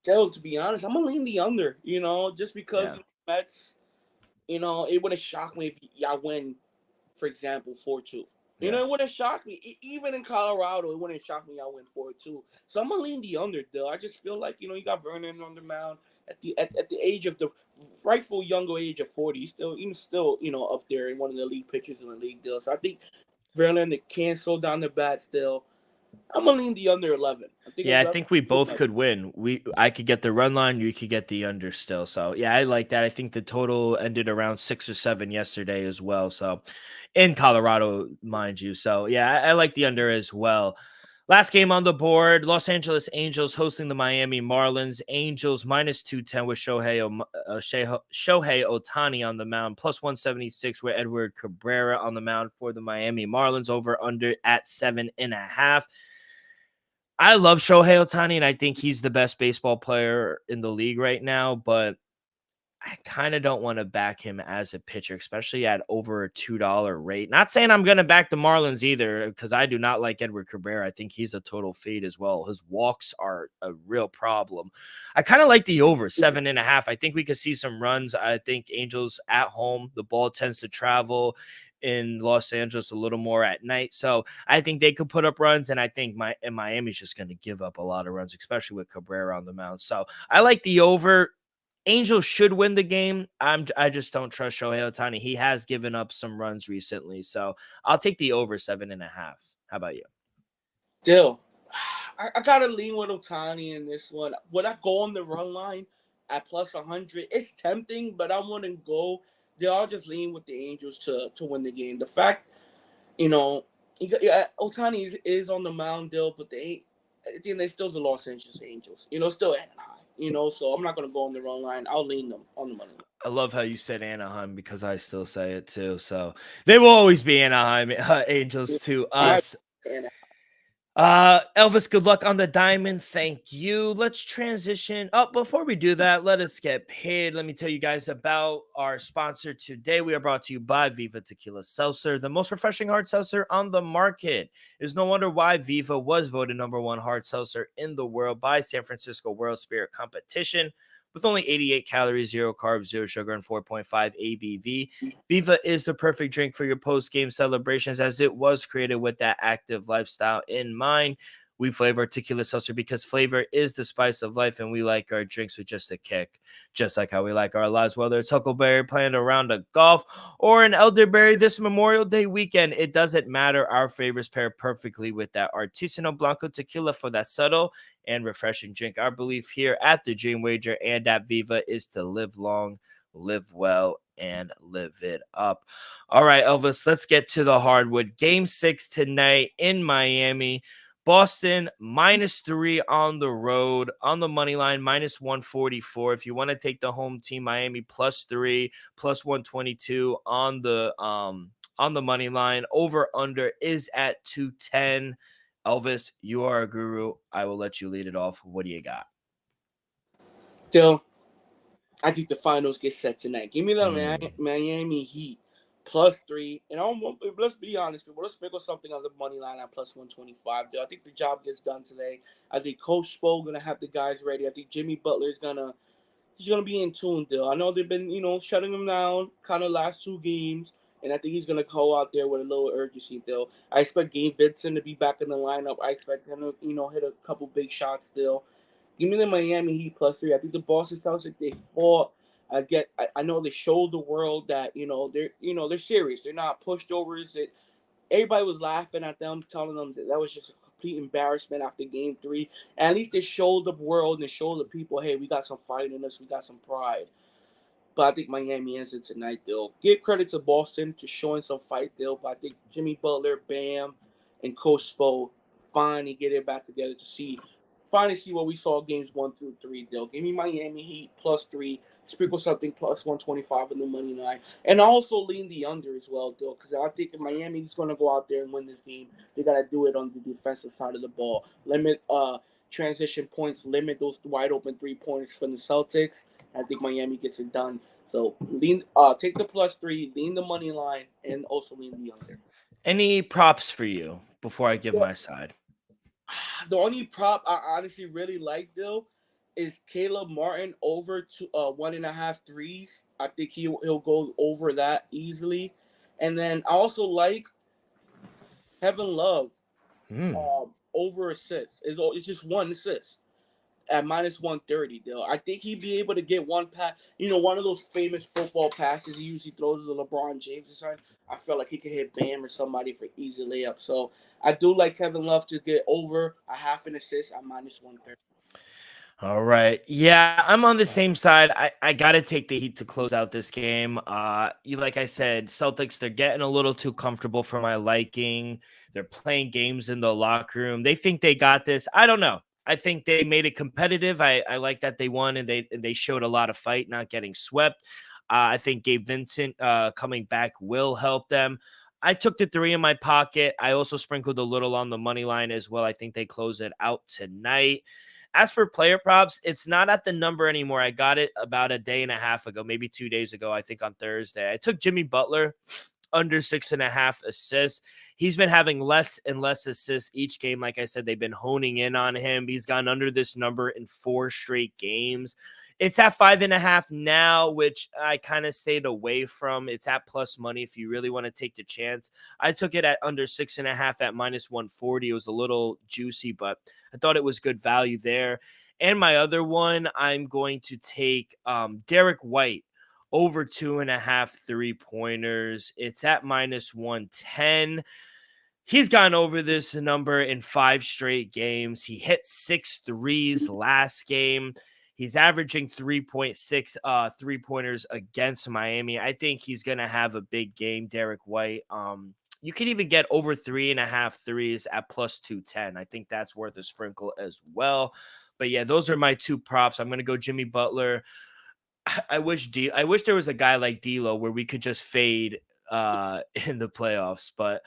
Still, to be honest, I'm gonna lean the under. Just because Yeah. Mets. It wouldn't shock me if y'all win, for example, 4-2. Yeah. It wouldn't shock me. Even in Colorado, it wouldn't shock me y'all win 4-2. So I'm gonna lean the under, though. I just feel like you got Vernon on the mound at the age of the rightful younger age of 40. He's still up there in one of the league pitchers in the league, deal. So I think Vernon can slow down the bat still. I'm gonna lean the under 11. I think Yeah, I 11. think we both could win. I could get the run line, you could get the under still. So yeah, I like that. I think the total ended around 6 or 7 yesterday as well. So in Colorado, mind you. So yeah, I like the under as well. Last game on the board, Los Angeles Angels hosting the Miami Marlins. Angels minus 210 with Shohei Otani on the mound, plus 176 with Edward Cabrera on the mound for the Miami Marlins, over under at 7.5. I love Shohei Otani, and I think he's the best baseball player in the league right now, but I kind of don't want to back him as a pitcher, especially at over a $2 rate. Not saying I'm going to back the Marlins either, because I do not like Edward Cabrera. I think he's a total fade as well. His walks are a real problem. I kind of like the over 7.5. I think we could see some runs. I think Angels at home, the ball tends to travel in Los Angeles a little more at night. So I think they could put up runs, and I think Miami's just going to give up a lot of runs, especially with Cabrera on the mound. So I like the over. Angels should win the game. I just don't trust Shohei Otani. He has given up some runs recently, so I'll take the over 7.5. How about you? Still, I gotta lean with Otani in this one. Would I go on the run line at plus 100? It's tempting, but I wouldn't go. I'll just lean with the Angels to win the game. The fact, you know, Otani is on the mound, deal, but at the end, they still the Los Angeles Angels. Still Anaheim. So I'm not gonna go on the run line. I'll lean them on the money line. I love how you said Anaheim, because I still say it too. So they will always be Anaheim Angels to I us. Anaheim. Elvis, good luck on the diamond. Thank you. Let's transition. Oh, before we do that, let us get paid. Let me tell you guys about our sponsor today. We are brought to you by Viva Tequila Seltzer, the most refreshing hard seltzer on the market. It is no wonder why Viva was voted #1 hard seltzer in the world by San Francisco World Spirit Competition. With only 88 calories, 0 carbs, 0 sugar, and 4.5 ABV, Viva is the perfect drink for your post-game celebrations, as it was created with that active lifestyle in mind. We flavor tequila seltzer because flavor is the spice of life, and we like our drinks with just a kick, just like how we like our lives. Whether it's Huckleberry playing a round of golf or an elderberry this Memorial Day weekend, it doesn't matter. Our flavors pair perfectly with that Artisanal Blanco tequila for that subtle and refreshing drink. Our belief here at the Dream Wager and at Viva is to live long, live well, and live it up. All right, Elvis, let's get to the hardwood. Game 6 tonight in Miami. Boston -3 on the road, on the money line -144. If you want to take the home team, Miami +3, +122 on the money line. Over under is at 210. Elvis, you are a guru. I will let you lead it off. What do you got? Still, I think the finals get set tonight. Give me the Miami Heat +3, and let's be honest, let's sprinkle something on the money line at +125. I think the job gets done today. I think Coach Spo gonna have the guys ready. I think Jimmy Butler is he's gonna be in tune. I know they've been shutting him down kind of last 2 games, and I think he's gonna go out there with a little urgency. I expect Gabe Vincent to be back in the lineup. I expect him to hit a couple big shots. Give me the Miami Heat +3. I think the Boston Celtics, they fought. I know they showed the world that they're serious. They're not pushed over. Everybody was laughing at them, telling them that was just a complete embarrassment after Game 3. And at least they showed the world and they showed the people, hey, we got some fight in us. We got some pride. But I think Miami ends it tonight, though. Give credit to Boston for showing some fight, though. But I think Jimmy Butler, Bam, and Coach Spo finally get it back together to finally see what we saw games 1 through 3, though. Give me Miami Heat +3. Sprinkle something +125 in the money line. And also lean the under as well, though. Because I think if Miami's going to go out there and win this game, they got to do it on the defensive side of the ball. Limit transition points. Limit those wide open 3-pointers from the Celtics. I think Miami gets it done. So take the +3, lean the money line, and also lean the under. Any props for you before I give The, my side? the only prop I honestly really like, Dill, is Caleb Martin over to 1.5 threes. I think he'll go over that easily. And then I also like Kevin Love Hmm. over assists. It's just one assist at -130. Though I think he'd be able to get one pass. One of those famous football passes he usually throws to LeBron James or something. I feel like he could hit Bam or somebody for easy layup. So I do like Kevin Love to get over a half an assist at -130. All right. Yeah, I'm on the same side. I gotta take the Heat to close out this game. Like I said, Celtics, they're getting a little too comfortable for my liking. They're playing games in the locker room. They think they got this. I don't know. I think they made it competitive. I like that they won and they showed a lot of fight, not getting swept. I think Gabe Vincent coming back will help them. I took the 3 in my pocket. I also sprinkled a little on the money line as well. I think they close it out tonight. As for player props, it's not at the number anymore. I got it about a day and a half ago, maybe 2 days ago, I think on Thursday. I took Jimmy Butler under 6.5 assists. He's been having less and less assists each game. Like I said, they've been honing in on him. He's gone under this number in 4 straight games. It's at 5.5 now, which I kind of stayed away from. It's at plus money if you really want to take the chance. I took it at under 6.5 at -140. It was a little juicy, but I thought it was good value there. And my other one, I'm going to take Derek White over 2.5 3-pointers. It's at -110. He's gone over this number in 5 straight games. He hit 6 threes last game. He's averaging 3.6 3-pointers against Miami. I think he's going to have a big game, Derek White. You can even get over 3.5 threes at +210. I think that's worth a sprinkle as well. But yeah, those are my 2 props. I'm going to go Jimmy Butler. I wish there was a guy like D'Lo where we could just fade in the playoffs, but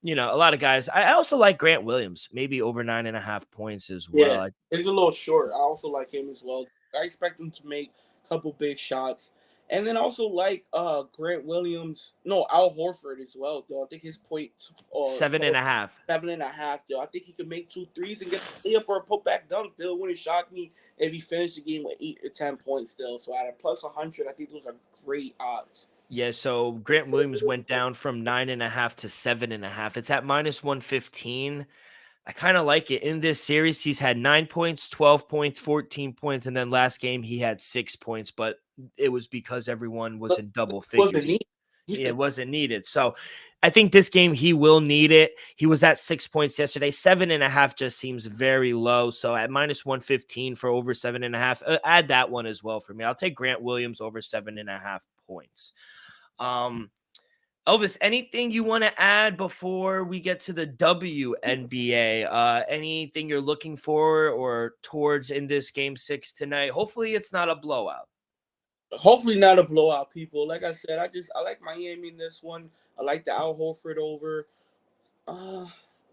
a lot of guys. I also like Grant Williams, maybe over 9.5 points as Yeah, well. he's a little short. I also like him as well. I expect him to make a couple big shots. And then also like Grant Williams, no, Al Horford as well, though. I think his point 7.5. 7.5, though. I think he could make 2 threes and get the layup or a putback dunk, though. Wouldn't shock me if he finished the game with 8 or 10 points, still. So at a +100, I think those are great odds. Yeah, so Grant Williams went down from 9.5 to 7.5. It's at -115. I kind of like it. In this series, he's had 9 points, 12 points, 14 points, and then last game he had 6 points, but it was because everyone was But in double wasn't figures. neat. It wasn't needed. So I think this game he will need it. He was at 6 points yesterday. 7.5 just seems very low. So at -115 for over 7.5, add that one as well for me. I'll take Grant Williams over 7.5 points. Elvis, anything you want to add before we get to the WNBA? Anything you're looking for or towards in this game 6 tonight? Hopefully it's not a blowout. Hopefully not a blowout, people. Like I said, I like Miami in this one. I like the Al Horford over.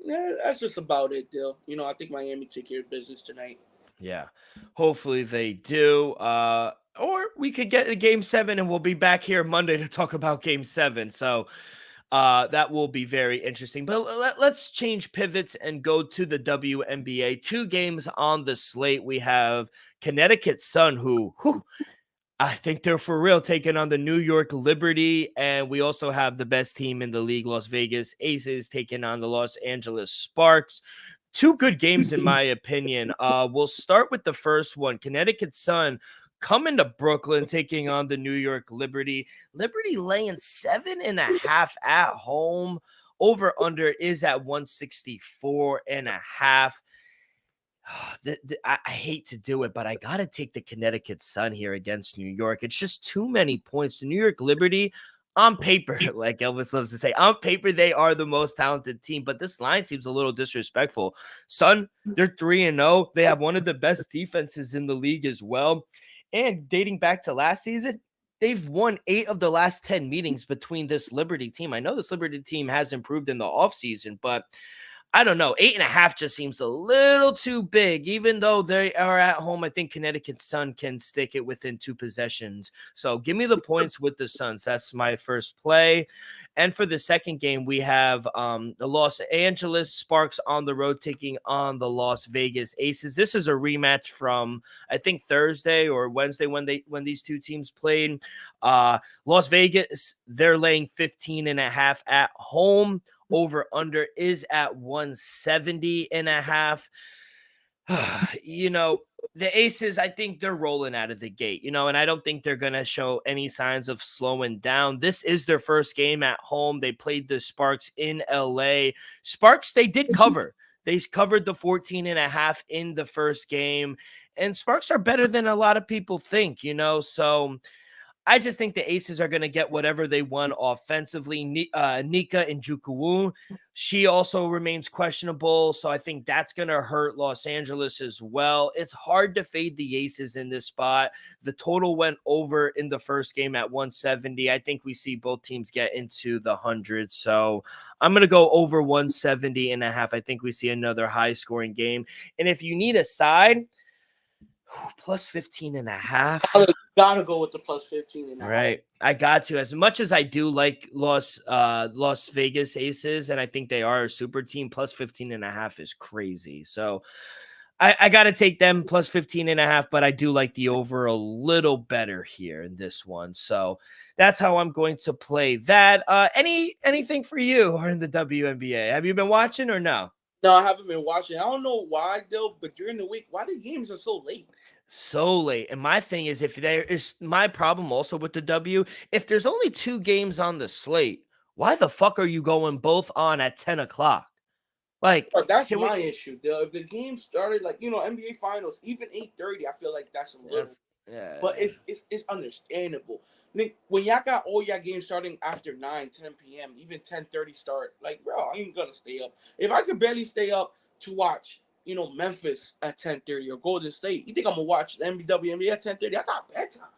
Yeah, that's just about it, Dill. I think Miami take care of business tonight. Yeah, hopefully they do. Or we could get a game 7 and we'll be back here Monday to talk about game 7. So that will be very interesting. But let's change pivots and go to the WNBA. 2 games on the slate. We have Connecticut Sun, who I think they're for real taking on the New York Liberty. And we also have the best team in the league, Las Vegas Aces, taking on the Los Angeles Sparks. 2 good games, in my opinion. We'll start with the first one. Connecticut Sun coming to Brooklyn, taking on the New York Liberty. Liberty laying 7.5 at home. Over under is at 164.5. I hate to do it, but I got to take the Connecticut Sun here against New York. It's just too many points. The New York Liberty, on paper, like Elvis loves to say, on paper, they are the most talented team, but this line seems a little disrespectful. Sun, they're 3-0. They have one of the best defenses in the league as well. And dating back to last season, they've won 8 of the last 10 meetings between this Liberty team. I know this Liberty team has improved in the offseason, but I don't know. 8.5 just seems a little too big, even though they are at home. I think Connecticut Sun can stick it within 2 possessions. So give me the points with the Suns. That's my first play. And for the second game, we have the Los Angeles Sparks on the road taking on the Las Vegas Aces. This is a rematch from, I think, Thursday or Wednesday when these two teams played. Las Vegas, they're laying 15.5 at home. Over under is at 170.5. The Aces, I think they're rolling out of the gate, and I don't think they're going to show any signs of slowing down. This is their first game at home. They played the Sparks in LA. Sparks, they did cover. They covered the 14.5 in the first game, and Sparks are better than a lot of people think, so I just think the Aces are going to get whatever they want offensively. Nika Njoku, she also remains questionable, so I think that's going to hurt Los Angeles as well. It's hard to fade the Aces in this spot. The total went over in the first game at 170. I think we see both teams get into the hundreds, so I'm going to go over 170.5. I think we see another high-scoring game. And if you need a side, plus 15.5. Gotta go with the plus 15.5. Right. I got to. As much as I do like Las Vegas Aces, and I think they are a super team, plus 15.5 is crazy. So I got to take them plus 15.5, but I do like the over a little better here in this one. So that's how I'm going to play that. Anything for you or in the WNBA? Have you been watching or no? No, I haven't been watching. I don't know why, though, but during the week, why the games are so late? So late. And my thing is, if there is my problem also with the W, if there's only 2 games on the slate, why the fuck are you going both on at 10 o'clock? Like, that's my issue, though. If the game started NBA Finals, even 8:30, I feel like that's a little. Yeah. But it's understandable. When y'all got all y'all games starting after 9, 10 p.m., even 10:30 start, like, bro, I ain't gonna stay up. If I could barely stay up to watch, Memphis at 10:30 or Golden State, you think I'm gonna watch the WNBA at 10:30? I got bedtime.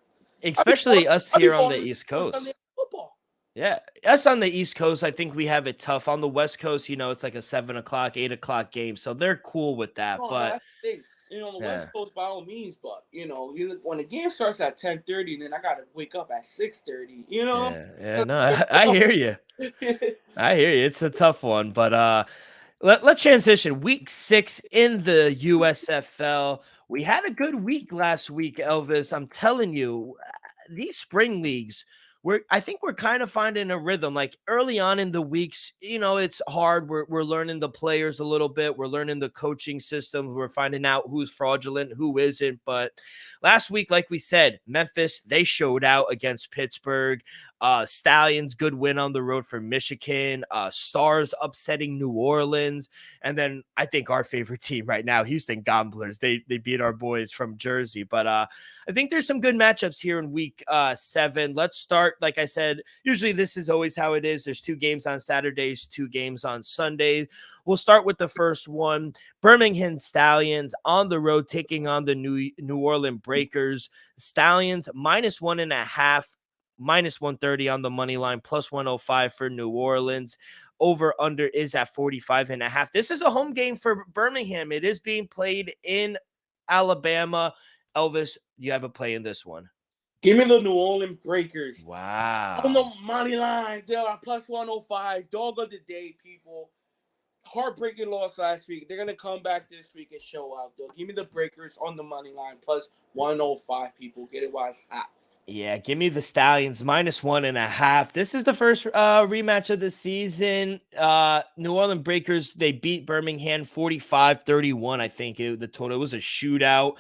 Especially us here on the East Coast. Sunday football. Yeah, us on the East Coast, I think we have it tough. On the West Coast, it's like a 7 o'clock, 8 o'clock game, so they're cool with that. But that's the thing. On the West Coast, by all means, but when the game starts at 10:30, then I gotta wake up at 6:30. Yeah, no, I hear you. I hear you. It's a tough one, but let's transition. Week 6 in the USFL. We had a good week last week, Elvis. I'm telling you, these spring leagues. I think we're kind of finding a rhythm. Like early on in the weeks, it's hard. We're learning the players a little bit. We're learning the coaching system. We're finding out who's fraudulent, who isn't. But last week, like we said, Memphis, they showed out against Pittsburgh. Stallions, good win on the road for Michigan. Stars upsetting New Orleans. And then I think our favorite team right now, Houston Gamblers, they beat our boys from Jersey. But I think there's some good matchups here in week 7. Let's start. Like I said, usually this is always how it is. There's 2 games on Saturdays, 2 games on Sundays. We'll start with the first one. Birmingham Stallions on the road taking on the New Orleans Breakers. Stallions minus 1.5. Minus 130 on the money line, plus 105 for New Orleans. Over under is at 45.5. This is a home game for Birmingham. It is being played in Alabama. Elvis, you have a play in this one. Give me the New Orleans Breakers. Wow. On the money line, they are plus 105. Dog of the day, people. Heartbreaking loss last week. They're going to come back this week and show out, though. Give me the Breakers on the money line, plus 105, people. Get it while it's hot. Yeah, give me the Stallions, minus 1.5. This is the first rematch of the season. New Orleans Breakers, they beat Birmingham 45-31, I think the total. It was a shootout.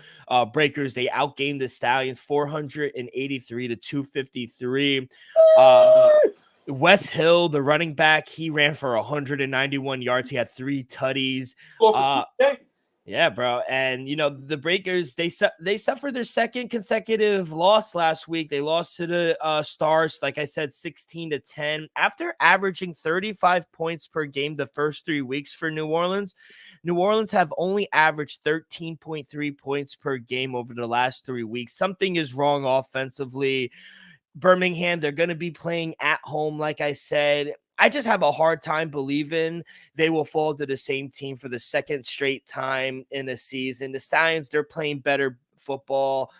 Breakers, they outgained the Stallions 483-253. Wes Hill, the running back, he ran for 191 yards. He had 3 tutties. Yeah, bro. And, the Breakers, they suffered their second consecutive loss last week. They lost to the Stars, like I said, 16-10. After averaging 35 points per game the first 3 weeks for New Orleans have only averaged 13.3 points per game over the last 3 weeks. Something is wrong offensively. Birmingham, they're going to be playing at home, like I said. I just have a hard time believing they will fall to the same team for the second straight time in a season. The Stallions, they're playing better football.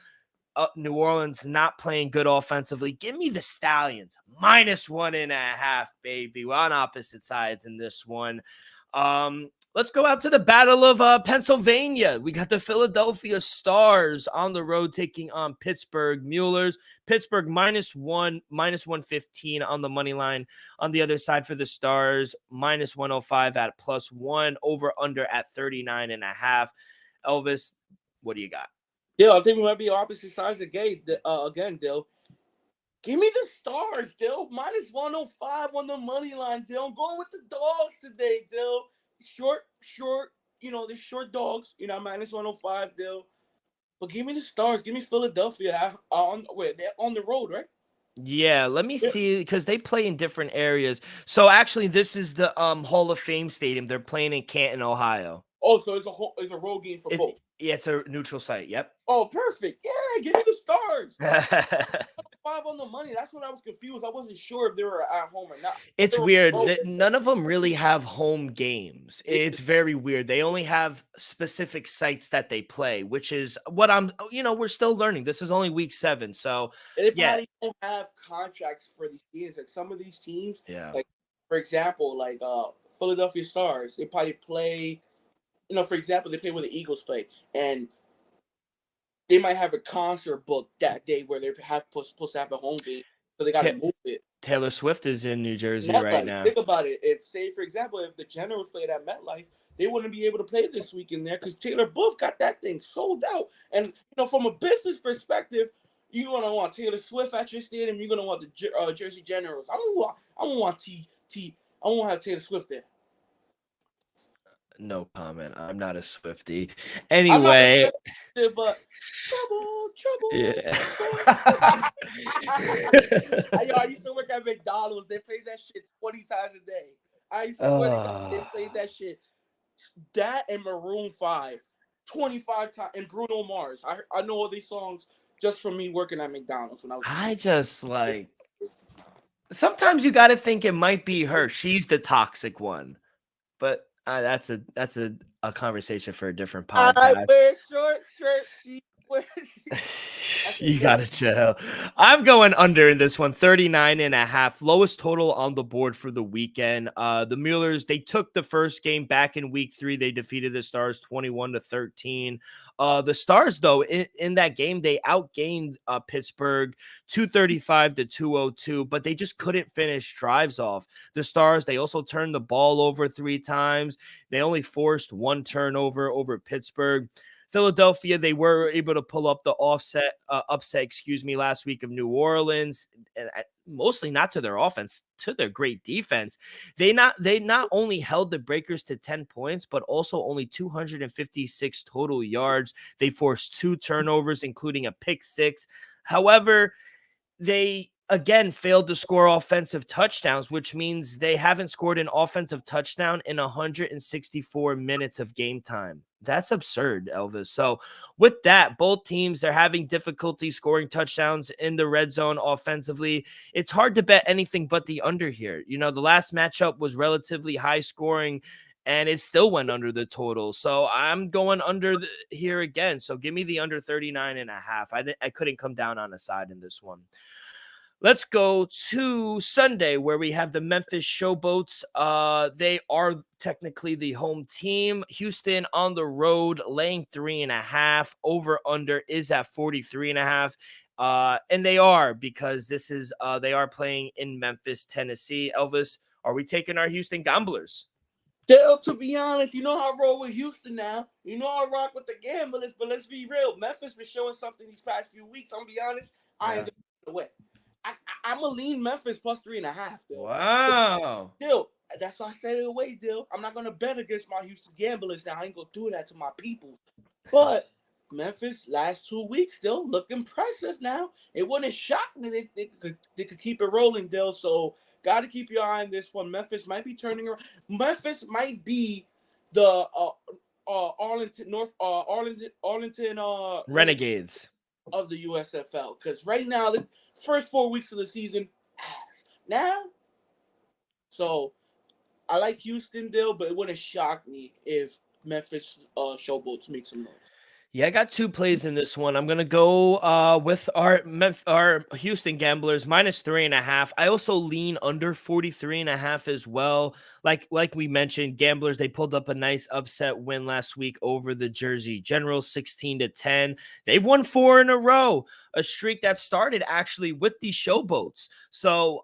New Orleans not playing good offensively. Give me the Stallions -1.5, baby. We're on opposite sides in this one. Let's go out to the Battle of Pennsylvania. We got the Philadelphia Stars on the road taking on Pittsburgh Muellers. Pittsburgh -115 on the money line. On the other side for the Stars, -105 at +1, over under at 39.5. Elvis, what do you got? Yeah, I think we might be opposite sides again, Dill. Give me the Stars, Dill. -105 on the money line, Dill. I'm going with the dogs today, Dill. Short, the short dogs, -105, Dill. But give me the Stars. Give me Philadelphia. They're on the road, right? Yeah, let me see, because they play in different areas. So actually, this is the Hall of Fame Stadium. They're playing in Canton, Ohio. Oh, so it's a road game for both. Yeah, it's a neutral site. Yep. Oh, perfect. Yeah, give me the Stars. 5 on the money. That's what I was confused. I wasn't sure if they were at home or not. It's weird that none of them really have home games. It's very weird. They only have specific sites that they play, which is what we're still learning. This is only week 7. So they probably don't have contracts for these teams. Like some of these teams, like for example, like Philadelphia Stars, they probably play, for example, they play where the Eagles play, and they might have a concert booked that day where they're supposed to have a home game, so they got to move it. Taylor Swift is in New Jersey right now. Think about it. If, say, for example, if the Generals played at MetLife, they wouldn't be able to play this weekend there because Taylor Booth got that thing sold out. And from a business perspective, you're gonna want Taylor Swift at your stadium. You're gonna want the Jersey Generals. I don't want I won't have Taylor Swift there. No comment. I'm not a Swiftie. Anyway, but trouble. Yeah. I used to work at McDonald's. They play that shit 20 times a day. I used to they played that shit. That and Maroon 5 25 times, and Bruno Mars. I know all these songs just from me working at McDonald's when I was. I just like. Sometimes you got to think it might be her. She's the toxic one, but. That's a conversation for a different podcast. I wear short shirts. She wears. You gotta chill. I'm going under in this one, 39.5. Lowest total on the board for the weekend. The Muellers, they took the first game back in week 3. They defeated the Stars 21-13. The Stars, though, in that game, they outgained Pittsburgh 235-202, but they just couldn't finish drives off. The Stars, they also turned the ball over 3 times. They only forced 1 turnover over Pittsburgh. Philadelphia, they were able to pull up the upset, last week of New Orleans, and mostly not to their offense, to their great defense. They not only held the Breakers to 10 points, but also only 256 total yards. They forced 2 turnovers, including a pick 6. However, they again failed to score offensive touchdowns, which means they haven't scored an offensive touchdown in 164 minutes of game time. That's absurd, Elvis. So with that, both teams, they're having difficulty scoring touchdowns in the red zone offensively. It's hard to bet anything but the under here. The last matchup was relatively high scoring, and it still went under the total. So I'm going under here again. So give me the under 39.5. I couldn't come down on a side in this one. Let's go to Sunday, where we have the Memphis Showboats. They are technically the home team. Houston on the road, laying 3.5. Over under is at 43.5. And they are, because this is they are playing in Memphis, Tennessee. Elvis, are we taking our Houston Gamblers? Dale, to be honest, you know how I roll with Houston now. You know I rock with the gamblers, but let's be real. Memphis been showing something these past few weeks. I'm gonna be honest. I ain't away. I'm a lean Memphis plus 3.5. Dill. Wow. Dill, that's why I said it away, Dill. I'm not gonna bet against my Houston Gamblers now. I ain't gonna do that to my people. But Memphis last 2 weeks still look impressive now. It wouldn't shock me they could keep it rolling, Dill. So got to keep your eye on this one. Memphis might be turning around. Memphis might be the Arlington Renegades of the USFL, because right now the first 4 weeks of the season, now So I like Houston deal, but it wouldn't shock me if Memphis Showboats make some noise. Yeah, I got 2 plays in this one. I'm gonna go with our Houston Gamblers -3.5. I also lean under 43.5 as well. Like we mentioned, Gamblers, they pulled up a nice upset win last week over the Jersey Generals, 16-10. They've won 4 in a row, a streak that started actually with the Showboats. So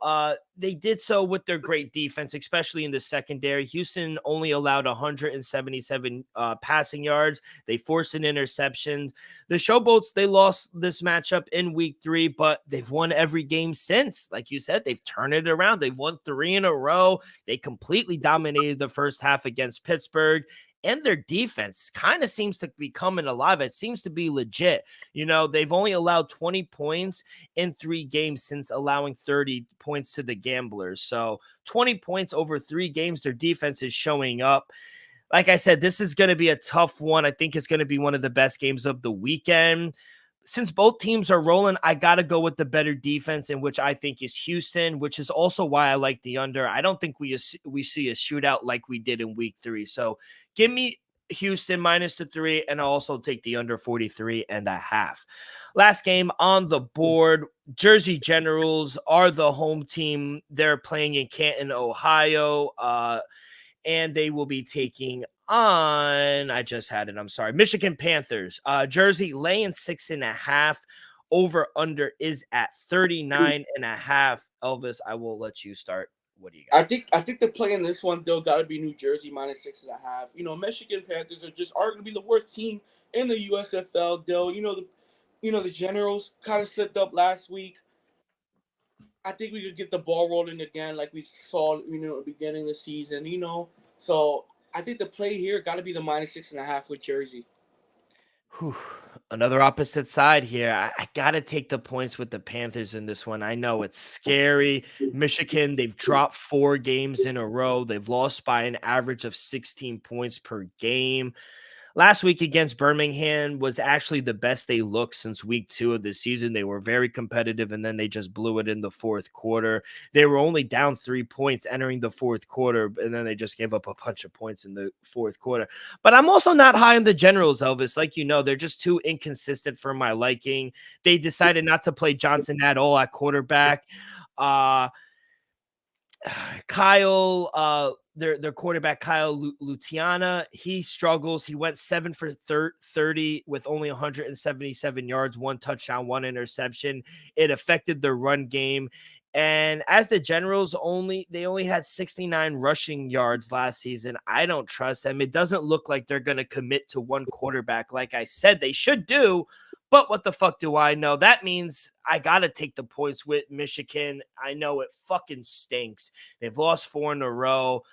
they did so with their great defense, especially in the secondary. Houston only allowed 177 passing yards. They forced an interception. The Showboats, they lost this matchup in week 3, but they've won every game since. Like you said, they've turned it around. They've won 3 in a row. They completely dominated the first half against Pittsburgh. And their defense kind of seems to be coming alive. It seems to be legit. You know, they've only allowed 20 points in 3 games since allowing 30 points to the Gamblers. So 20 points over 3 games. Their defense is showing up. Like I said, this is going to be a tough one. I think it's going to be one of the best games of the weekend. Since both teams are rolling, I got to go with the better defense, in which I think is Houston, which is also why I like the under. I don't think we see a shootout like we did in week 3. So give me Houston -3, and I'll also take the under 43.5. Last game on the board, Jersey Generals are the home team. They're playing in Canton, Ohio, and they will be taking on, I just had it, I'm sorry, Michigan Panthers. Jersey laying 6.5. Over under is at 39.5. Elvis, I will let you start. What do you got? I think the play in this one though got to be New Jersey -6.5. You know, Michigan Panthers are going to be the worst team in the USFL. Though the Generals kind of slipped up last week. I think we could get the ball rolling again, like we saw, at the beginning of the season. So I think the play here got to be the -6.5 with Jersey. Whew. Another opposite side here. I got to take the points with the Panthers in this one. I know it's scary. Michigan, they've dropped 4 games in a row. They've lost by an average of 16 points per game. Last week against Birmingham was actually the best they looked since week 2 of the season. They were very competitive, and then they just blew it in the fourth quarter. They were only down 3 points entering the fourth quarter, and then they just gave up a bunch of points in the fourth quarter. But I'm also not high on the Generals, Elvis. Like, they're just too inconsistent for my liking. They decided not to play Johnson at all at quarterback. Kyle, their quarterback, Kyle Lutiana, he struggles. He went 7 for 30 with only 177 yards, 1 touchdown, 1 interception. It affected the run game. And as the Generals, they only had 69 rushing yards last season. I don't trust them. It doesn't look like they're going to commit to one quarterback like I said they should do. But what the fuck do I know? That means I got to take the points with Michigan. I know it fucking stinks. They've lost 4 in a row.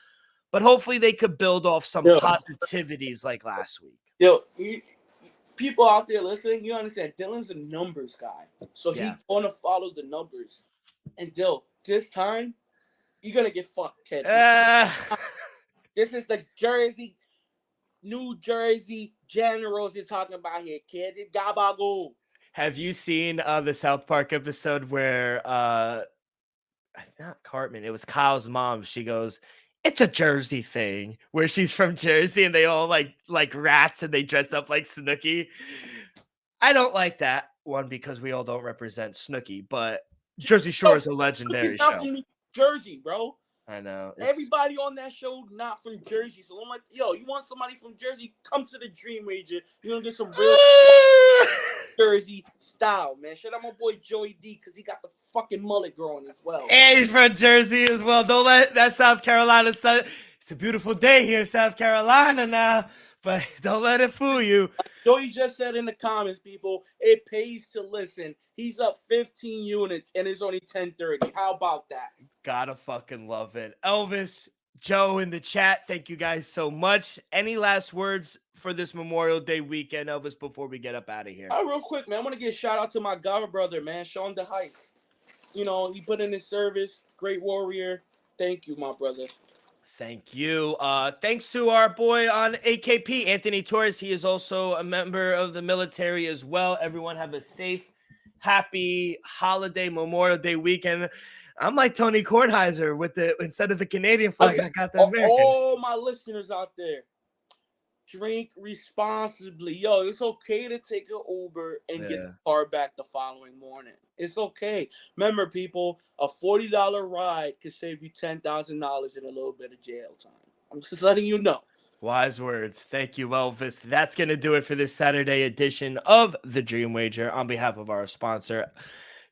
But hopefully they could build off some positivities like last week. People out there listening, you understand, Dylan's a numbers guy. So he's going to follow the numbers. And this time, you're going to get fucked, kid. This is the New Jersey Generals you're talking about here, kid. It's gabagoo. Have you seen the South Park episode where not Cartman, it was Kyle's mom. She goes, "It's a Jersey thing," where she's from Jersey and they all like rats and they dress up like Snooki. I don't like that one because we all don't represent Snooki, but Jersey Shore is a legendary show. From New Jersey, bro. I know. Everybody on that show not from Jersey. So I'm like, yo, you want somebody from Jersey? Come to the Dream Ranger. You're going to get some real Jersey style, man. Shout out my boy Joey D because he got the fucking mullet growing as well. And he's from Jersey as well. Don't let that South Carolina sun. It's a beautiful day here in South Carolina now, but don't let it fool you. Joey just said in the comments, people, it pays to listen. He's up 15 units and it's only 10:30. How about that? Gotta fucking love it. Elvis, Joe in the chat, thank you guys so much. Any last words for this Memorial Day weekend, Elvis, before we get up out of here? Real quick, man, I want to give a shout out to my god brother, man, Sean DeHeist. He put in his service. Great warrior. Thank you, my brother. Thank you. Thanks to our boy on AKP, Anthony Torres. He is also a member of the military as well. Everyone have a safe happy holiday Memorial Day weekend. I'm like Tony Kornheiser with instead of the Canadian flag, I got the American. All my listeners out there, drink responsibly. Yo, it's okay to take an Uber and get the car back the following morning. It's okay. Remember, people, a $40 ride could save you $10,000 and a little bit of jail time. I'm just letting you know. Wise words. Thank you, Elvis. That's going to do it for this Saturday edition of The Dream Wager. On behalf of our sponsor,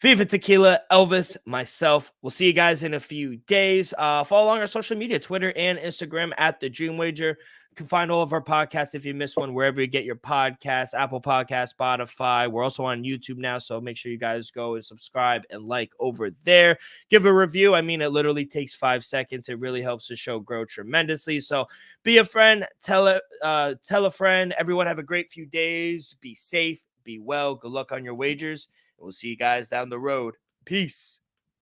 Viva Tequila, Elvis, myself. We'll see you guys in a few days. Follow along our social media, Twitter and Instagram at The Dream Wager. You can find all of our podcasts if you miss one, wherever you get your podcasts, Apple Podcasts, Spotify. We're also on YouTube now, so make sure you guys go and subscribe and like over there. Give a review. I mean, it literally takes 5 seconds. It really helps the show grow tremendously. So be a friend, tell a friend. Everyone have a great few days. Be safe, be well. Good luck on your wagers. We'll see you guys down the road. Peace.